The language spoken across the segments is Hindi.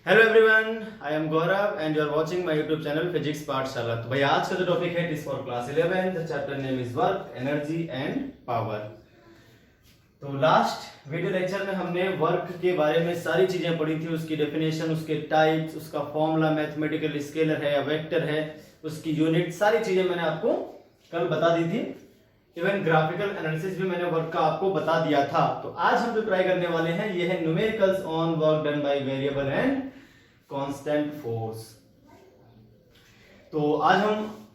Hello everyone, I am Gaurav and you are watching my YouTube channel physics Pathshala. तो भाई आज का जो टॉपिक है it is for class 11। The chapter name is work, energy and power. तो लास्ट वीडियो लेक्चर में हमने वर्क के बारे में सारी चीजें पढ़ी थी, उसकी डेफिनेशन, उसके टाइप्स, उसका फॉर्मूला, मैथमेटिकल स्केलर है या वेक्टर है, उसकी यूनिट, सारी चीजें मैंने आपको कल बता दी थी। इवन ग्राफिकल एनालिसिस भी मैंने वर्क का आपको बता दिया था। तो आज हम जो ट्राई करने वाले हैं ये है numericals on work done by variable and constant force. तो आज हम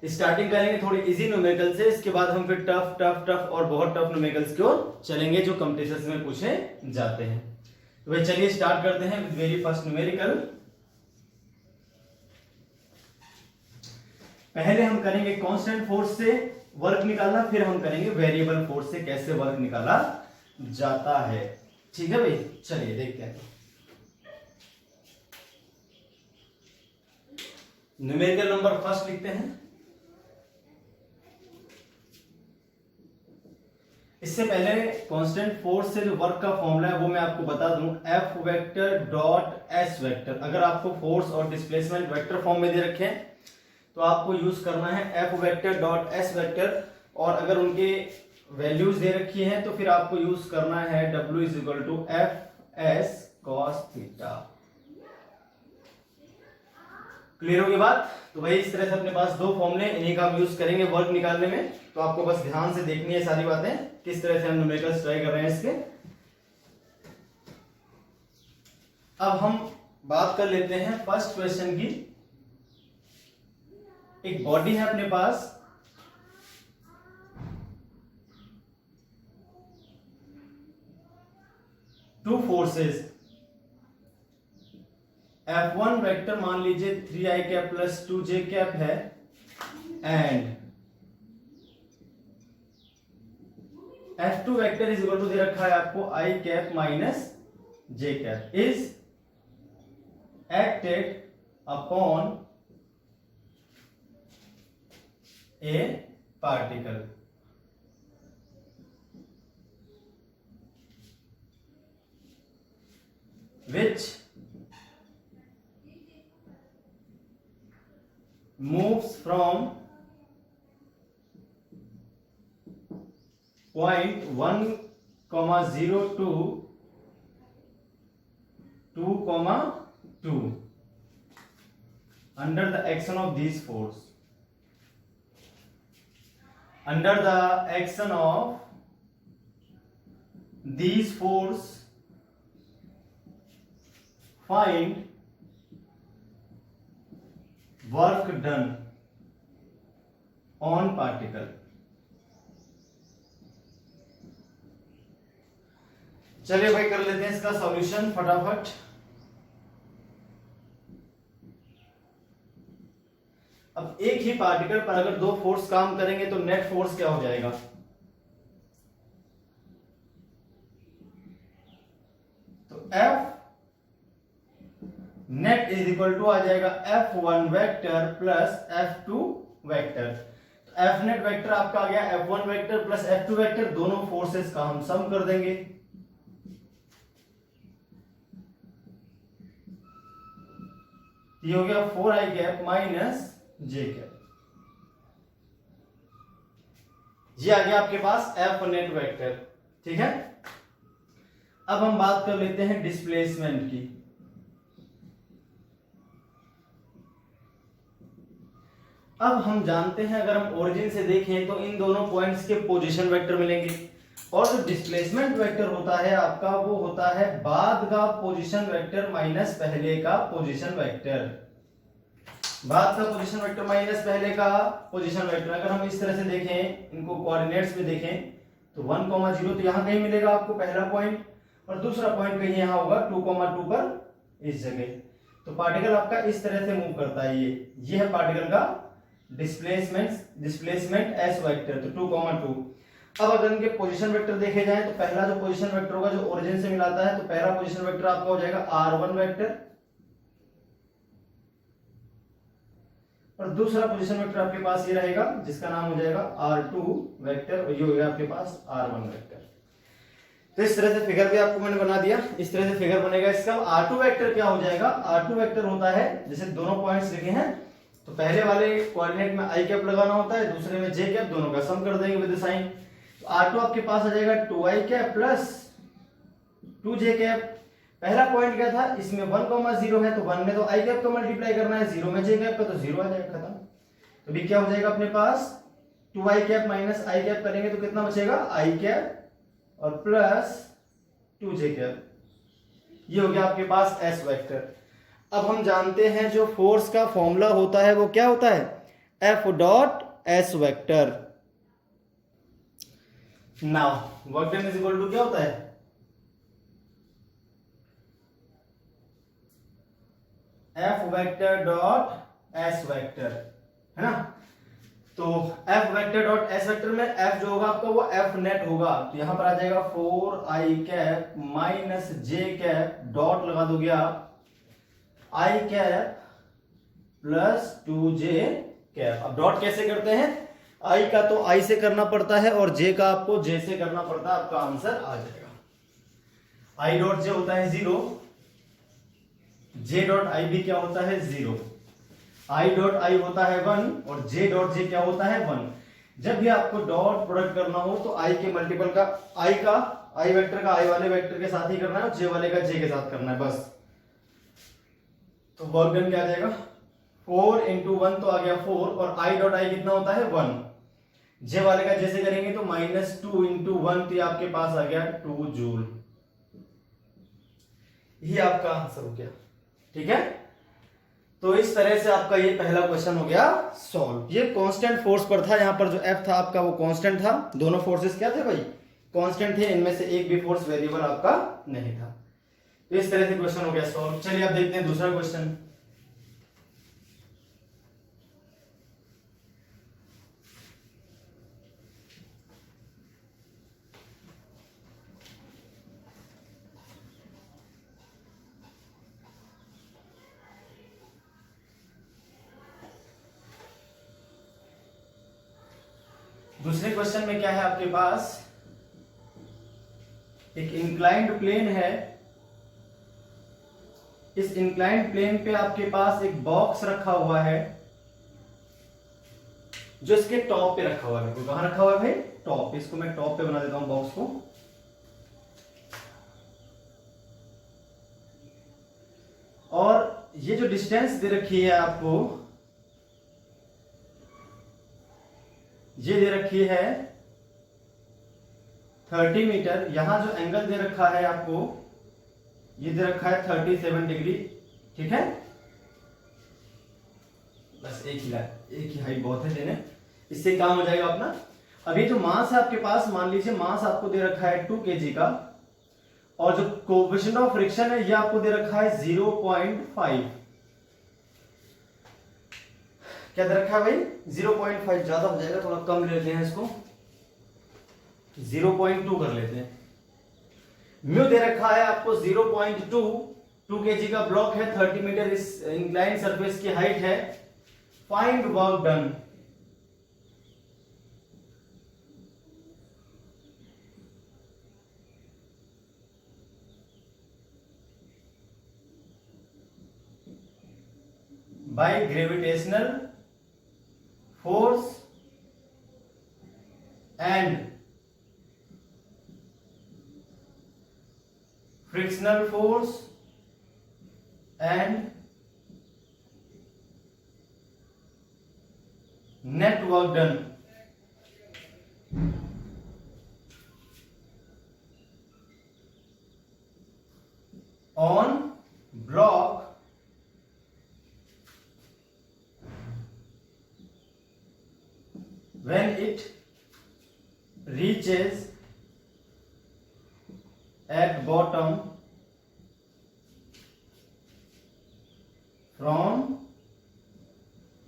स्टार्टिंग करेंगे थोड़ी इजी न्यूमेरिकल से, इसके बाद हम फिर टफ टफ टफ और बहुत टफ न्यूमेरिकल्स की ओर चलेंगे जो कॉम्पिटिशंस में पूछे जाते हैं। तो भाई चलिए स्टार्ट करते हैं विद वेरी फर्स्ट न्यूमेरिकल। पहले हम करेंगे कांस्टेंट फोर्स से वर्क निकालना, फिर हम करेंगे वेरिएबल फोर्स से कैसे वर्क निकाला जाता है। ठीक है भाई, चलिए देखते हैं। न्यूमेरिकल नंबर फर्स्ट लिखते हैं। इससे पहले कांस्टेंट फोर्स से जो वर्क का फॉर्मूला है वो मैं आपको बता दूं, F vector dot S vector. अगर आपको फोर्स और डिस्प्लेसमेंट वेक्टर फॉर्म में दे रखे हैं तो आपको यूज करना है F vector dot S vector, और अगर उनके वैल्यूज दे रखी हैं तो फिर आपको यूज करना है W is equal to F S cos theta. Clear होगी बात? तो भाई इस तरह से अपने पास दो फॉर्मूले, इन्हीं का हम यूज करेंगे वर्क निकालने में। तो आपको बस ध्यान से देखनी है सारी बातें, किस तरह से हम न्यूमेरिकल्स ट्राई कर रहे हैं इसके। अब हम बात कर लेते हैं फर्स्ट क्वेश्चन की। एक बॉडी है अपने पास, टू फोर्सेस, F1 वेक्टर मान लीजिए 3i cap plus 2j cap है, and F2 vector is equal to दे रखा है आपको i cap minus j cap, is acted upon a particle which moves from point 1, 0 to 2, 2 under the action of these force. Under the action of these force, find work done on particle. चलिए भाई कर लेते हैं इसका सॉल्यूशन फटाफट। अब एक ही पार्टिकल पर अगर दो फोर्स काम करेंगे तो नेट फोर्स क्या हो जाएगा? तो F net is equal to आ जाएगा F1 vector plus F2 vector. तो F नेट वेक्टर आपका आ गया F1 vector plus F2 vector, दोनों फोर्सेस का हम सम कर देंगे। ये हो गया 4i cap minus j cap. ये आ गया आपके पास F नेट वेक्टर। ठीक है, अब हम बात कर लेते हैं डिस्प्लेसमेंट की। अब हम जानते हैं अगर हम ओरिजिन से देखें तो इन दोनों पॉइंट्स के पोजीशन वेक्टर मिलेंगे, और जो डिस्प्लेसमेंट वेक्टर होता है आपका वो होता है बाद का पोजीशन वेक्टर माइनस पहले का पोजीशन वेक्टर। बाद का पोजीशन वेक्टर माइनस पहले का पोजीशन वेक्टर, अगर हम इस तरह से देखें, इनको कोऑर्डिनेट्स में देखें तो 1, 0 तो यहां कहीं मिलेगा आपको पहला पॉइंट, और दूसरा पॉइंट कहीं यहां होगा 2, 2 पर इस जगह। तो पार्टिकल आपका इस तरह से मूव करता है। ये है पार्टिकल का डिस्प्लेसमेंट S वेक्टर, तो 2, 2। अब अगर इनके पोजीशन वेक्टर देखे जाए तो पहला जो पोजीशन वेक्टर होगा जो ओरिजिन से मिलाता है, तो पहला पोजीशन वेक्टर आपका हो जाएगा R1 वेक्टर, और दूसरा पोजीशन वेक्टर आपके पास ये रहेगा जिसका नाम हो जाएगा R2 वेक्टर, और ये हो गया आपके पास R1 वेक्टर। तो इस तरह से फिगर भी आपको मैंने बना दिया, इस तरह से फिगर बनेगा इसका। R2 वेक्टर क्या हो जाएगा, R2 वेक्टर होता है, जैसे दोनों पॉइंट्स लिखे हैं तो पहले वाले कोऑर्डिनेट में आई कैप लगाना होता है, दूसरे में जे कैप, दोनों का सम कर देंगे विद साइन। तो R2 आपके पास आ जाएगा 2i cap plus 2j cap. पहला पॉइंट क्या था, इसमें 1, 0 है, तो 1 में तो i कैप का मल्टीप्लाई करना है, 0 में j कैप का, तो 0 आ जाएगा, खत्म। तो अभी क्या हो जाएगा अपने पास, 2i cap minus i cap करेंगे तो कितना बचेगा, i कैप और प्लस 2j कैप। ये हो गया आपके पास s वेक्टर। अब हम जानते हैं जो फोर्स का फॉर्मूला होता है वो क्या होता है, F dot s vector. Now work done is equal to क्या होता है, F vector dot s vector, है ना। तो F vector dot s vector में F जो होगा आपका वो F नेट होगा, तो यहां पर आ जाएगा 4i cap minus j cap, dot लगा दोगे आप, i cap plus 2j cap. अब डॉट कैसे करते हैं, i का तो i से करना पड़ता है और j का आपको j से करना पड़ता है, आपका आंसर आ जाएगा। i डॉट j होता है 0, j डॉट i भी क्या होता है 0, i डॉट i होता है 1 और j डॉट j क्या होता है 1। जब भी आपको डॉट प्रोडक्ट करना हो तो i के मल्टीपल का i वेक्टर का i वाले वेक्टर के साथ ही करना है और j वाले का j के साथ करना है, बस। तो वर्क डन क्या आ जाएगा, 4 इंटू 1 तो आ गया 4 और i डॉट i कितना होता है 1, j वाले का जैसे करेंगे तो माइनस 2 इंटू 1, तो आपके पास आ गया 2 जूल। ये आपका आंसर हो गया, ठीक है। तो इस तरह से आपका ये पहला क्वेश्चन हो गया सॉल्व। ये कांस्टेंट फोर्स पर था, यहां पर जो F था आपका वो कांस्टेंट था, दोनों फोर्सेस क्या थे भाई, कांस्टेंट थे, इनमें से एक भी फोर्स वेरिएबल आपका नहीं था। तो इस तरह से क्वेश्चन हो गया सॉल्व। चलिए अब देखते हैं दूसरा क्वेश्चन। दूसरे क्वेश्चन में क्या है आपके पास, एक इंक्लाइंड प्लेन है, इस इंक्लाइंड प्लेन पे आपके पास एक बॉक्स रखा हुआ है जो इसके टॉप पे रखा हुआ है। कहां रखा हुआ है भाई, टॉप। इसको मैं टॉप पे बना देता हूं बॉक्स को। और ये जो डिस्टेंस दे रखी है आपको, ये दे रखी है 30 मीटर। यहां जो एंगल दे रखा है आपको, ये दे रखा है 37 डिग्री, ठीक है। बस एक ही हाइट बहुत है देने, इससे काम हो जाएगा अपना। अभी जो मास है आपके पास, मान लीजिए मास आपको दे रखा है 2 kg का, और जो कोएफिशिएंट ऑफ फ्रिक्शन है ये आपको दे रखा है 0.5। क्या दे रखा है भाई, 0.5। ज्यादा हो जाएगा, थोड़ा कम लेते हैं इसको, 0.2 कर लेते हैं। म्यू दे रखा है आपको 0.2, 2 kg का ब्लॉक है, 30 मीटर इस इंक्लाइंड सरफेस की हाइट है। Find work done. By gravitational force and frictional force and net work done on block when it reaches at bottom from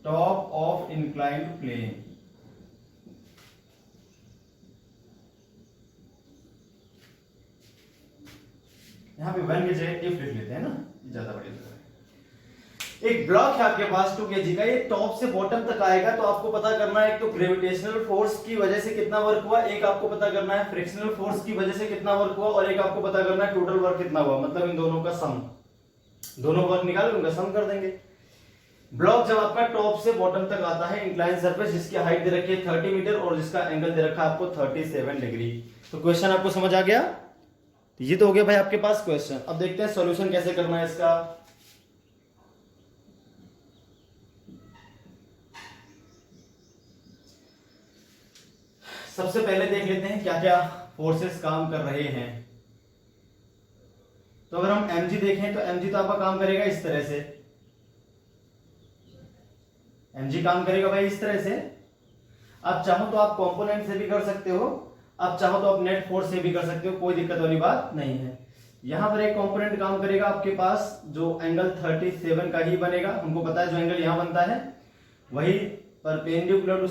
top of inclined plane। यहां पे when की जगह if लिख लेते हैं ना, ज्यादा बढ़िया। एक ब्लॉक है आपके पास 2 kg का, ये टॉप से बॉटम तक आएगा, तो आपको पता करना है एक तो ग्रेविटेशनल फोर्स की वजह से कितना वर्क हुआ, एक आपको पता करना है फ्रिक्शनल फोर्स की वजह से कितना वर्क हुआ, और एक आपको पता करना है टोटल वर्क कितना हुआ, मतलब इन दोनों का सम, दोनों वर्क निकाल उनका सम कर देंगे। ब्लॉक जब आपका टॉप से बॉटम तक आता है, इंक्लाइन सरफेस जिसकी हाइट दे रखी है 30 मीटर और जिसका एंगल दे रखा है आपको 37 डिग्री। तो क्वेश्चन आपको समझ आ गया? ये तो हो गया भाई आपके पास क्वेश्चन। अब देखते हैं सॉल्यूशन कैसे करना है इसका। सबसे पहले देख लेते हैं क्या क्या फोर्सेस काम कर रहे हैं। तो अगर हम mg देखें तो mg तो आपका काम करेगा इस तरह से, mg काम करेगा भाई इस तरह से। आप चाहो तो आप कंपोनेंट से भी कर सकते हो, आप चाहो तो आप नेट फोर्स से भी कर सकते हो, कोई दिक्कत वाली बात नहीं है। यहां पर एक कंपोनेंट काम करेगा आपके पास जो एंगल 37 का ही बनेगा। हमको पता है जो एंगल यहां बनता है वही परपेंडिकुलर टू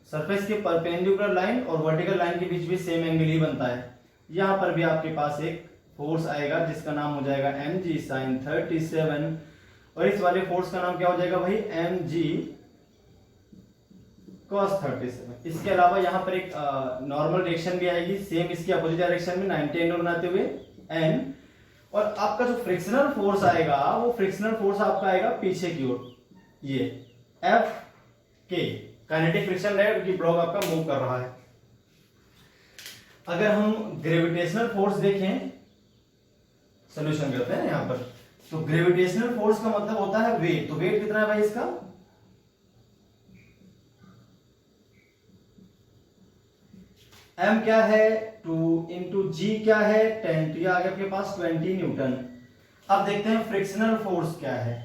सरफेस के परपेंडिकुलर लाइन और वर्टिकल लाइन के बीच भी सेम एंगल ही बनता है। यहां पर भी आपके पास एक फोर्स आएगा जिसका नाम हो जाएगा mg sin 37, और इस वाले फोर्स का नाम क्या हो जाएगा भाई mg cos 37। इसके अलावा यहाँ पर एक नॉर्मल डायरेक्शन भी आएगी सेम इसके अपोजिट डायरेक्शन में 90 एंगल बनाते हुए n, और आपका जो फ्रिक्शनल फोर्स आएगा वो फ्रिक्शनल फोर्स आपका आएगा पीछे की ओर, ये F K काइनेटिक फ्रिक्शन रहेगा क्योंकि ब्लॉक आपका मूव कर रहा है। अगर हम ग्रेविटेशनल फोर्स देखें, सॉल्यूशन करते हैं यहां पर, तो ग्रेविटेशनल फोर्स का मतलब होता है वेट। तो वेट कितना है भाई इसका, m क्या है 2 इंटू g क्या है 10, तो ये आ गया आपके पास 20 न्यूटन। अब देखते हैं फ्रिक्शनल फोर्स क्या है।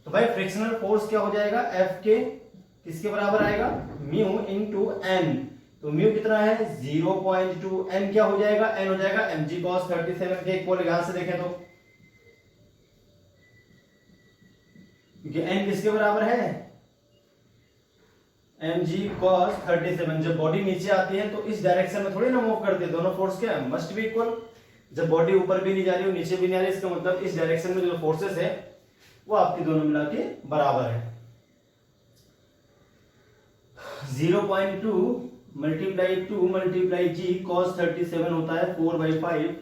तो भाई फ्रिक्शनल फोर्स क्या हो जाएगा, F के किसके बराबर आएगा, म्यू इंटू n। तो म्यू कितना है 0.2, n क्या हो जाएगा, n हो जाएगा mg cos 37 के एक पोल यहां से देखें तो, क्योंकि n किसके बराबर है mg cos 37। जब बॉडी नीचे आती है तो इस डायरेक्शन में थोड़ी ना मूव करती है, दोनों फोर्स क्या है मस्ट बी इक्वल। जब बॉडी ऊपर भी नहीं जा रही हो नीचे भी नहीं आ रही, इसका मतलब इस डायरेक्शन में जो फोर्सेस है वो आपकी दोनों मिला के बराबर है। 0.2 मल्टीप्लाई 2 मल्टीप्लाई g cos 37 होता है 4/5।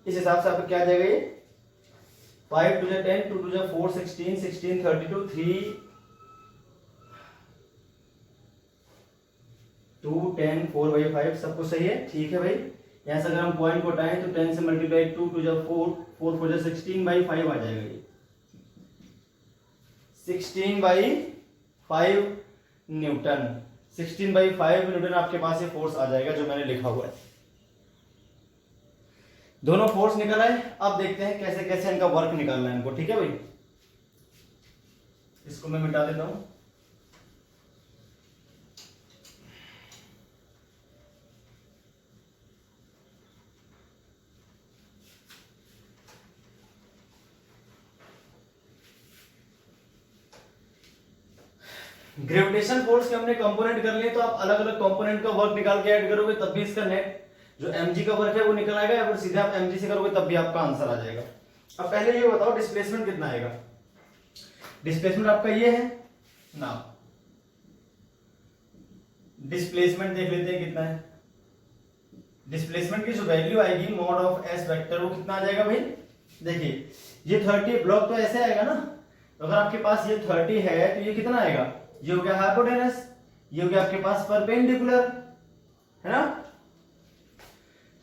इस हिसाब से आपका क्या आ जाएगा, ये 5 टू 10 2 टू 4 16 16 32 3 2 10 4/5 सब कुछ सही है, ठीक है भाई। यहां से अगर हम पॉइंट को हटाएं तो 10 से मल्टीप्लाई 2 टू 4 4 4 16/5 आ जाएगा, ये 16/5 न्यूटन। 16/5 न्यूटन आपके पास ये फोर्स आ जाएगा जो मैंने लिखा हुआ है। दोनों फोर्स निकल आए। अब देखते हैं कैसे कैसे इनका वर्क निकालना है इनको, ठीक है भाई। इसको मैं मिटा देता हूं। ग्रेविटेशन फोर्स के हमने कंपोनेंट कर लिए, तो आप अलग अलग कंपोनेंट का वर्क निकाल के ऐड करोगे तब भी इसका नेट जो mg का वर्क है वो निकल आएगा, या फिर सीधे आप mg से करोगे तब भी आपका आंसर आ जाएगा। अब पहले ये बताओ डिस्प्लेसमेंट कितना आएगा। डिस्प्लेसमेंट आपका ये है ना, डिस्प्लेसमेंट देख लेते हैं कितना है। डिस्प्लेसमेंट की जो वैल्यू आएगी मॉड ऑफ s वेक्टर वो कितना आ जाएगा भाई, देखिए ये 30 ब्लॉक तो ऐसे आएगा ना, तो अगर आपके पास ये 30 है तो ये कितना आएगा, ये हो गया हाइपोटेनस, ये हो गया आपके पास परपेंडिकुलर, है ना।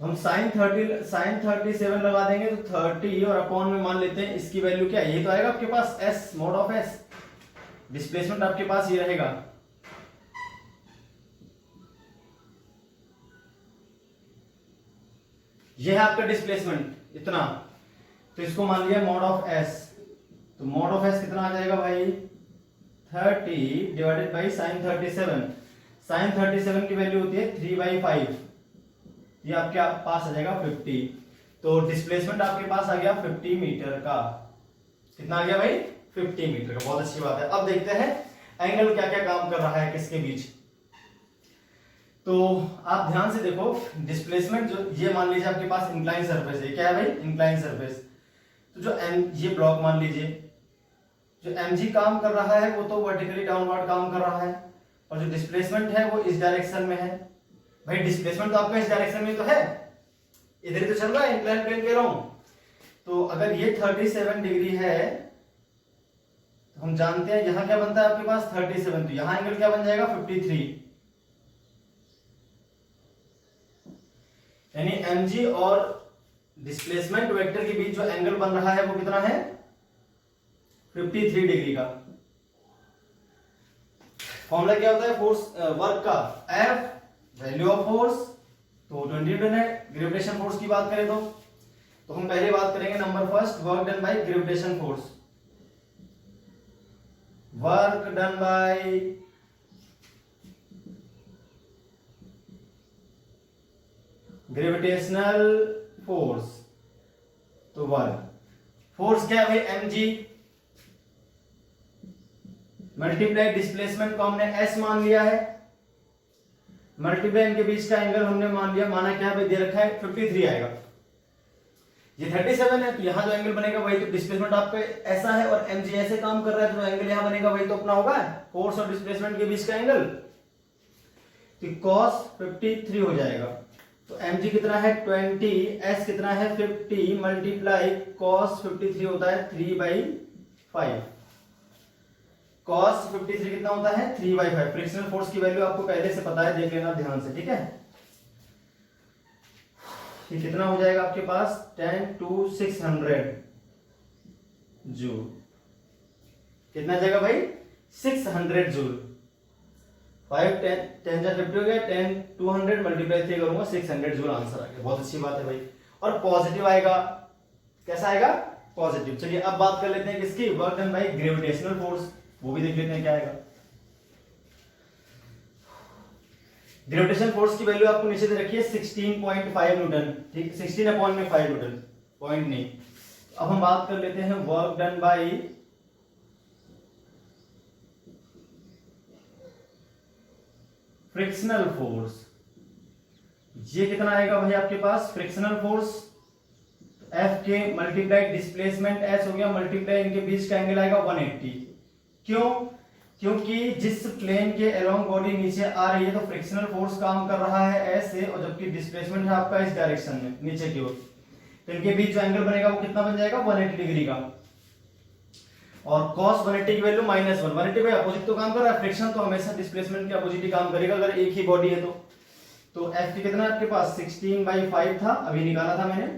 हम sin 37 लगा देंगे तो 30 और अपॉन में मान लेते हैं इसकी वैल्यू क्या है, ये तो आएगा आपके पास s mod of s। Displacement आपके पास ये रहेगा, ये है आपका डिस्प्लेसमेंट इतना, तो इसको मान लिया मॉड ऑफ s। तो मॉड ऑफ s कितना आ जाएगा भाई 30 डिवाइडेड बाई sin 37। sin 37 की वैल्यू होती है 3/5, ये आपके पास आ जाएगा 50। तो डिस्प्लेसमेंट आपके पास आ गया 50 मीटर का। कितना आ गया भाई 50 मीटर का, बहुत अच्छी बात है। अब देखते हैं एंगल क्या क्या काम कर रहा है किसके बीच। तो आप ध्यान से देखो, डिस्प्लेसमेंट जो ये मान लीजिए आपके पास इंक्लाइन सरफेस है, क्या है भाई, इंक्लाइन सरफेस। तो जो ये ब्लॉक मान लीजिए, जो mg काम कर रहा है वो तो वर्टिकली डाउनवर्ड काम कर रहा है, और जो डिस्प्लेसमेंट है वो इस डायरेक्शन में है। भाई डिस्प्लेसमेंट तो आपका इस डायरेक्शन में तो है, इधर ही तो चल रहा है, इंक्लाइन प्लेन कह रहा हूं। तो अगर ये 37 डिग्री है तो हम जानते हैं यहां क्या बनता है आपके पास 37, तो यहां एंगल क्या बन जाएगा 53, यानी mg और डिस्प्लेसमेंट वेक्टर के बीच जो एंगल बन रहा है वो कितना है 53 डिग्री का। फॉर्मूला क्या होता है फोर्स वर्क का, F वैल्यू ऑफ फोर्स, तो 20 न्यूटन है। ग्रेविटेशन फोर्स की बात करें तो हम पहले बात करेंगे number first, work done by gravitation force. Work done by gravitational force, तो वर्क फोर्स क्या है भाई mg मल्टीप्लाई डिस्प्लेसमेंट को हमने s मान लिया है, मल्टीप्लाई इनके बीच का एंगल हमने मान लिया, माना क्या भाई दे रखा है 53 आएगा। ये 37 है तो यहां जो एंगल बनेगा वही तो डिस्प्लेसमेंट आपका ऐसा है और mg ऐसे काम कर रहा है, तो एंगल यहां बनेगा वही तो अपना होगा फोर्स और डिस्प्लेसमेंट के बीच का एंगल, तो cos 53 हो जाएगा। तो mg कितना है 20, s कितना है 50 मल्टीप्लाई cos 53 होता है 3/5, cos 53 कितना होता है 3/5। फ्रिक्शनल फोर्स की वैल्यू आपको पहले से पता है, देख लेना ध्यान से, ठीक है। ये कितना हो जाएगा आपके पास 10 to 600 जूल, कितना जाएगा भाई 600 जूल। 5 10 जा 50 हो गया, 10 200 मल्टीप्लाई 3 करूंगा 600 जूल आंसर आ गया। बहुत अच्छी बात है भाई, और पॉजिटिव आएगा, कैसा आएगा पॉजिटिव। चलिए अब बात कर लेते हैं किसकी, work done by gravitational force, वो भी देख लेते हैं क्या आएगा। ग्रेविटेशन फोर्स की वैल्यू आपको नीचे दे रखी है 16.5 न्यूटन, ठीक, 16/5 न्यूटन, पॉइंट नहीं। अब हम बात कर लेते हैं work done by frictional force. ये कितना आएगा भाई आपके पास फ्रिक्शनल फोर्स, F के मल्टीप्लाई डिस्प्लेसमेंट S हो गया, मल्टीप्लाई इनके बीच का एंगल आएगा 180। क्यों, क्योंकि जिस प्लेन के अलोंग बॉडी नीचे आ रही है तो फ्रिक्शनल फोर्स काम कर रहा है ऐसे, और जबकि डिस्प्लेसमेंट है आपका इस डायरेक्शन में नीचे की ओर, तो इनके बीच जो एंगल बनेगा वो कितना बन जाएगा 180 डिग्री का। और cos 180 की वैल्यू -1, 180 भाई अपोजिट तो काम कर रहा है, फ्रिक्शन तो हमेशा डिस्प्लेसमेंट के अपोजिट ही काम करेगा अगर एक ही बॉडी है तो F की कितना आपके पास 16/5 था, अभी निकाला था मैंने,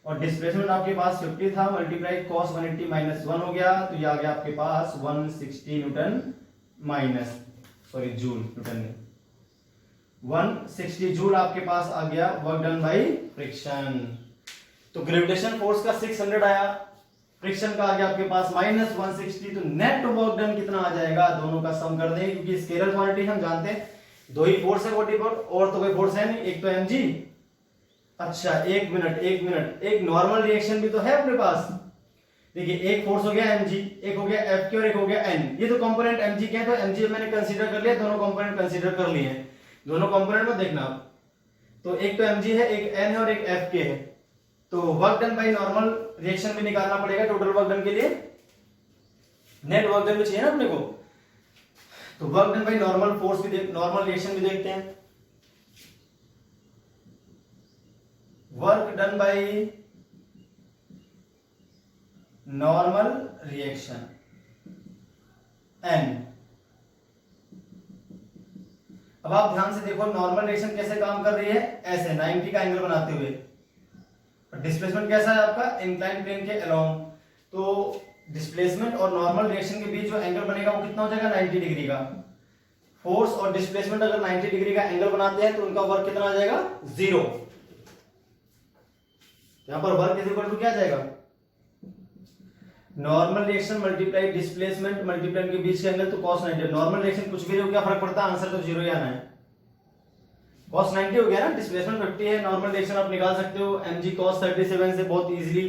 और डिस्प्लेसमेंट आपके पास 50 था, मल्टीप्लाई cos 180 -1 हो गया, तो ये आ गया आपके पास 160 न्यूटन जूल, न्यूटन में 160 जूल आपके पास आ गया वर्क डन बाय फ्रिक्शन। तो ग्रेविटेशन फोर्स का 600 आया, फ्रिक्शन का आ गया आपके पास -160, तो नेट वर्क डन कितना आ जाएगा, दोनों का सम कर दें, क्योंकि स्केलर क्वांटिटी हम जानते हैं दो ही फोर्स है बॉडी पर, और तो कोई फोर्स है नहीं, एक तो mg। अच्छा एक मिनट, एक नॉर्मल रिएक्शन भी तो है अपने पास, देखिए एक फोर्स हो गया mg, एक हो गया F के और एक हो गया n, ये तो कंपोनेंट mg के हैं, तो mg मैंने कंसीडर कर लिया, दोनों कंपोनेंट कंसीडर कर लिए हैं। दोनों कंपोनेंट में देखना आप, तो एक तो mg है, एक n है और एक F के है, तो work done by normal reaction भी निकालना पड़ेगा टोटल वर्क डन के लिए, नेट वर्क डन भी चाहिए ना अपने को, तो work done by normal force भी नॉर्मल रिएक्शन भी देखते हैं। Work done by normal reaction n। अब आप ध्यान से देखो नॉर्मल रिएक्शन कैसे काम कर रही है, ऐसे 90 का एंगल बनाते हुए, डिस्प्लेसमेंट कैसा है आपका इंक्लाइन प्लेन के अलोंग, तो डिस्प्लेसमेंट और नॉर्मल रिएक्शन के बीच जो एंगल बनेगा वो कितना हो जाएगा 90 डिग्री का। फोर्स और डिस्प्लेसमेंट अगर 90 डिग्री का एंगल बनाते हैं तो उनका वर्क कितना आ जाएगा 0। यहां पर वर्क इज इक्वल टू क्या आ जाएगा, normal reaction multiply displacement multiply के बीच का एंगल, तो cos 90। नॉर्मल रिएक्शन कुछ भी हो क्या फर्क पड़ता है, आंसर तो 0 ही आना है। cos 90 हो गया ना, डिस्प्लेसमेंट 50 है, नॉर्मल रिएक्शन आप निकाल सकते हो mg cos 37 से बहुत इजीली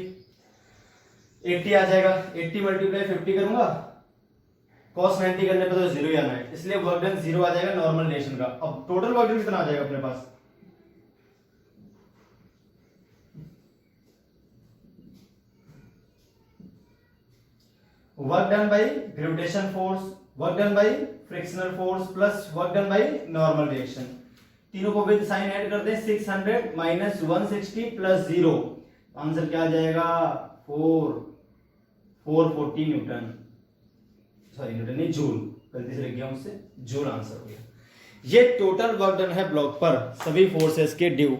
80 आ जाएगा, 80 मल्टीप्लाई 50 करूंगा cos 90 करने पे तो जीरो ही आना है, इसलिए वर्क डन जीरो आ जाएगा नॉर्मल रिएक्शन का। अब टोटल वर्क डन कितना आ जाएगा अपने पास, work done by gravitation force, work done by frictional force plus work done by normal reaction, तीनों को विद साइन ऐड करते हैं। 600 माइनस 160 प्लस 0, आंसर क्या आ जाएगा 440 न्यूटन, सॉरी न्यूटन नहीं जूल, गलती से लिख गया मुझसे, जूल आंसर हो गया। ये टोटल वर्क डन है ब्लॉक पर सभी फोर्सेस के ड्यू।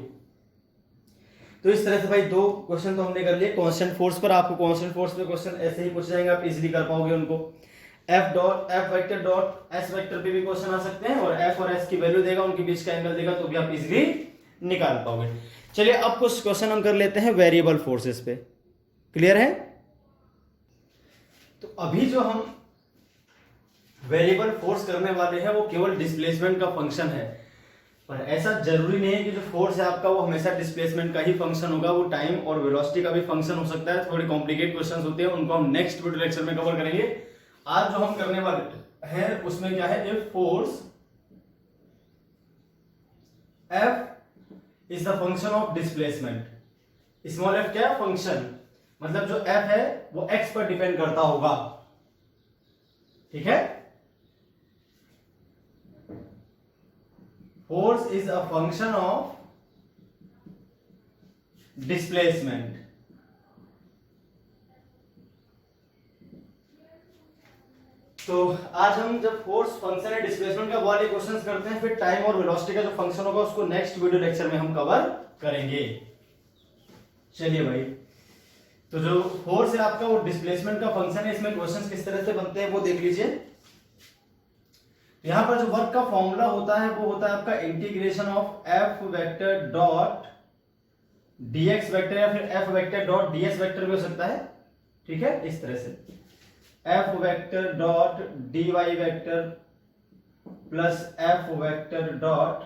तो इस तरह से भाई दो क्वेश्चन तो हमने कर लिए कांस्टेंट फोर्स पर। आपको कांस्टेंट फोर्स पे क्वेश्चन ऐसे ही पूछ जाएंगे, आप इजीली कर पाओगे उनको। F vector dot S vector पे भी क्वेश्चन आ सकते हैं, और एफ और एस की वैल्यू देगा, उनके बीच का एंगल देगा, तो भी आप इजीली निकाल पाओगे। चलिए अब कुछ क्वेश्चन हम कर लेते हैं वेरिएबल फोर्सेस पे, क्लियर है। तो अभी जो हम वेरिएबल फोर्स करने वाले हैं वो केवल डिस्प्लेसमेंट का फंक्शन है, पर ऐसा जरूरी नहीं है कि जो फोर्स है आपका वो हमेशा डिस्प्लेसमेंट का ही फंक्शन होगा, वो टाइम और वेलोसिटी का भी फंक्शन हो सकता है। थोड़े कॉम्प्लिकेट क्वेश्चंस होते हैं, उनको हम नेक्स्ट वीडियो लेक्चर में कवर करेंगे। आज जो हम करने वाले हैं उसमें क्या है, if force F is the function of displacement, small f क्या है फंक्शन, मतलब जो F है वो x पर डिपेंड करता होगा, ठीक है। Force is a function of displacement. तो आज हम जब फोर्स फंक्शन है डिस्प्लेसमेंट का वाले क्वेश्चंस करते हैं, फिर टाइम और वेलोसिटी का जो फंक्शन होगा उसको नेक्स्ट वीडियो लेक्चर में हम कवर करेंगे। चलिए भाई, तो जो फोर्स है आपका वो डिस्प्लेसमेंट का फंक्शन है, इसमें क्वेश्चंस किस तरह से बनते हैं वो देख लीजिए। यहां पर जो वर्क का फॉर्मूला होता है वो होता है आपका integration of F vector dot D X vector, या फिर F vector dot D S vector भी हो सकता है, ठीक है। इस तरह से F vector dot D Y vector plus F vector dot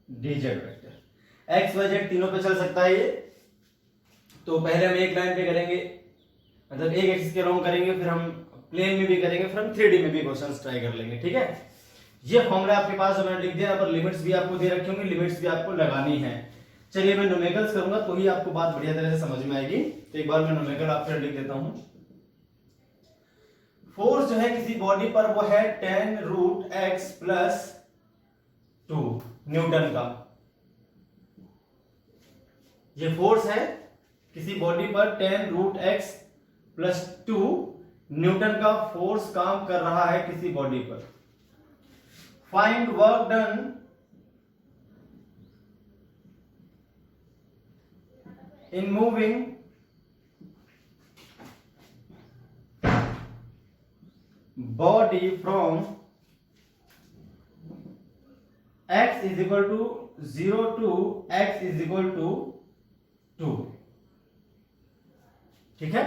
D Z vector, X Y Z तीनों पे चल सकता है ये। तो पहले हम एक लाइन पे करेंगे, मतलब एक एक्सिस के लॉन्ग करेंगे, फिर हम प्लेन में भी करेंगे, फिर हम 3D में भी क्वेश्चंस ट्राई कर लेंगे, ठीक है। ये फॉर्मूला आपके पास जो मैंने लिख दिया, पर लिमिट्स भी आपको दे रखी होंगी, लिमिट्स भी आपको लगानी है। चलिए मैं न्यूमेरिकल्स करूंगा तो ही आपको बात बढ़िया तरह से समझ में आएगी। तो एक बार मैं न्यूमेरिकल आपके लिख देता हूं। फोर्स जो है किसी बॉडी पर वो है 10 रूट एक्स प्लस 2 न्यूटन का। ये फोर्स है किसी बॉडी पर 10 रूट एक्स प्लस 2 न्यूटन का फोर्स काम कर रहा है किसी बॉडी पर। Find work done in moving body from x is equal to 0 to x is equal to 2, ठीक है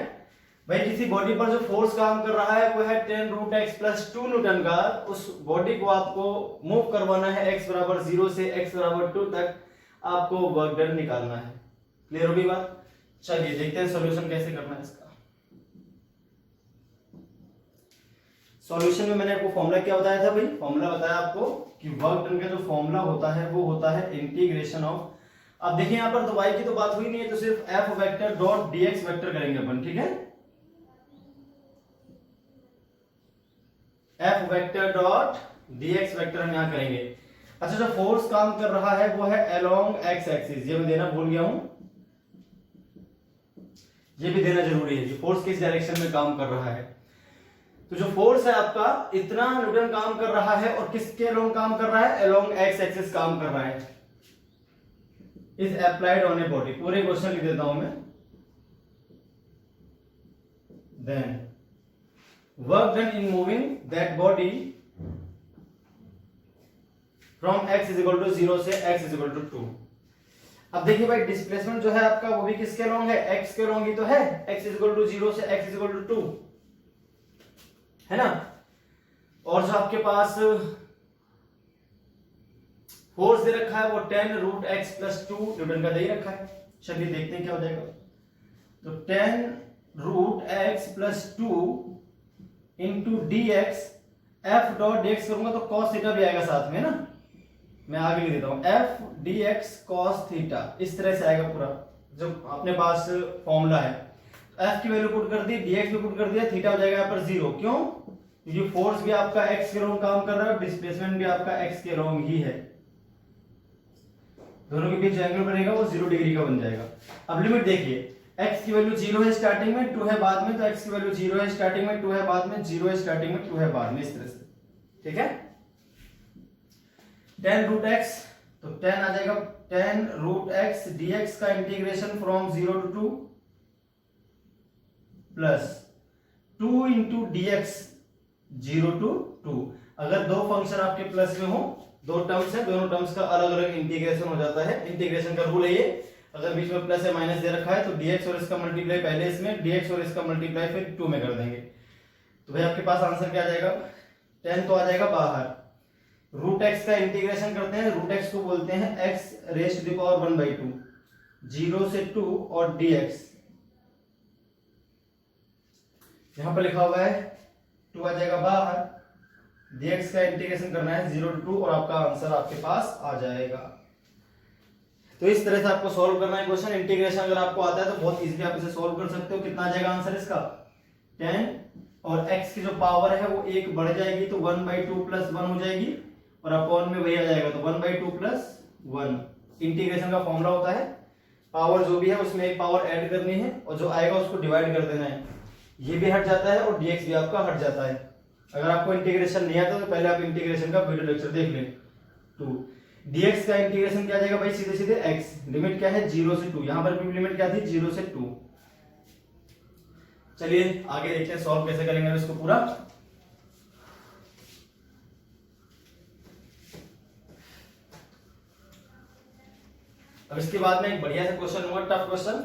भाई। किसी बॉडी पर जो फोर्स काम कर रहा है वो है 10 रूट एक्स प्लस 2 न्यूटन का। उस बॉडी को आपको मूव करवाना है x बराबर 0 से x बराबर 2 तक, आपको वर्क डन निकालना है। क्लियर होगी बात। चलिए देखते हैं सॉल्यूशन कैसे करना है इसका। सॉल्यूशन में मैंने आपको फॉर्मूला क्या बताया था भाई, फॉर्मूला बताया आपको कि वर्क डन का जो फॉर्मूला होता है वो होता है इंटीग्रेशन ऑफ, अब देखिए यहां पर दवाई की तो बात हुई नहीं है, तो सिर्फ F vector dot D X vector करेंगे अपन, ठीक है। F vector dot D X vector हम यहां करेंगे। अच्छा, जो फोर्स काम कर रहा है वो है अलोंग एक्स एक्सिस, ये मैं देना भूल गया हूं, ये भी देना जरूरी है, जो फोर्स किस डायरेक्शन में काम कर रहा है। तो जो फोर्स है आपका इतना न्यूटन काम कर रहा है, और किसके अलोंग काम कर रहा है, अलोंग एक्स एक्सिस काम कर रहा है। Is applied on a body, पूरे क्वेश्चन लिख देता हूं मैं। Then work done in moving that body from x is equal to 0 से x इज इक्वल टू 2। अब देखिए भाई डिस्प्लेसमेंट जो है आपका वो भी किसके अलोंग है, x के अलोंग ही तो है, x इज इक्वल टू 0 से x इज इक्वल टू 2, है ना। और जो आपके पास फोर्स दे रखा है वो 10 रूट एक्स प्लस 2 न्यूटन का दे ही रखा है। चलिए देखते हैं क्या हो जाएगा। तो 10 root X plus 2 into D X F dot D X करूंगा तो कॉस थीटा भी आएगा साथ में ना, मैं आगे लिख देता हूं F D x cos theta, इस तरह से आएगा पूरा जो अपने पास फॉर्मूला है। एफ की वैल्यू पुट कर दी, डी एक्स भी पुट कर दिया, थीटा हो जाएगा यहाँ पर 0। क्यों? क्योंकि फोर्स भी आपका एक्स के अलोंग काम कर रहा है, डिस्प्लेसमेंट भी आपका एक्स के अलोंग ही है, दोनों के बीच जो एंगल बनेगा वो 0 डिग्री का बन जाएगा। अब लिमिट देखिए, x की वैल्यू 0 है स्टार्टिंग में, 2 है बाद में, तो x की वैल्यू 0 है स्टार्टिंग में, 2 है बाद में, 0 है स्टार्टिंग में, 2 है बाद में, इस तरह से। ठीक है, tan रूट x, तो tan आ जाएगा tan रूट x dx का integration from 0 to 2 plus 2 into dx 0 to 2। अगर दो फंक्शन आपके प्लस में हो, दो टर्म्स है, दोनों टर्म्स का अलग अलग इंटीग्रेशन हो जाता है। इंटीग्रेशन का रूल है ये, अगर बीच में प्लस या माइनस दे रखा है तो dx और इसका मल्टीप्लाई पहले इसमें, dx और इसका मल्टीप्लाई फिर 2 में कर देंगे। तो भाई आपके पास आंसर क्या आ जाएगा, tan तो आ जाएगा बाहर, रूट x का इंटीग्रेशन करते हैं, रूट x को बोलते हैं x raise to the power 1/2, 0 से 2 और dx यहां पर लिखा हुआ है 2 आ जाएगा बाहर, dx का इंटीग्रेशन करना है 0 to 2 और आपका आंसर आपके पास आ जाएगा। तो इस तरह से आपको सॉल्व करना है क्वेश्चन। इंटीग्रेशन अगर आपको आता है तो बहुत इजीली आप इसे सॉल्व कर सकते हो। कितना आ जाएगा आंसर इसका, 10 और x की जो पावर है वो 1 बढ़ जाएगी तो 1/2 प्लस 1 हो जाएगी और अपॉन में वही आ जाएगा, तो 1/2 प्लस 1। इंटीग्रेशन का फॉर्मूला होता है पावर जो भी है उसमें एक पावर ऐड करनी है और जो आएगा उसको डिवाइड कर देना है, ये भी हट जाता है और dx भी आपका हट जाता है। अगर आपको इंटीग्रेशन नहीं आता तो पहले आप इंटीग्रेशन का वीडियो लेक्चर देख लें। तो dx का इंटीग्रेशन क्या आ जाएगा भाई, सीधे सीधे x, लिमिट क्या है 0 से 2, यहां पर भी लिमिट क्या थी 0 से 2। चलिए आगे देखते हैं सॉल्व कैसे करेंगे इसको पूरा। अब इसके बाद में एक बढ़िया सा क्वेश्चन हुआ, टफ क्वेश्चन।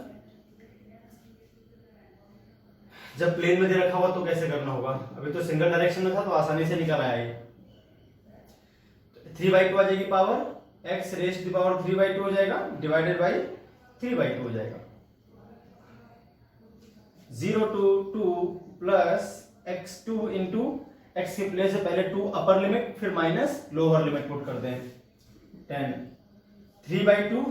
जब प्लेन में दे रखा हुआ तो कैसे करना होगा, अभी तो सिंगल डायरेक्शन में था तो आसानी से निकल आया ये। 3/2 आ जाएगी power, x raise to the power 3/2 हो जाएगा, डिवाइडेड बाय 3/2 हो जाएगा। 0 to 2 plus x2 into x के प्लेस से पहले 2 अपर लिमिट फिर माइनस लोअर लिमिट पुट करते हैं, 10 3/2,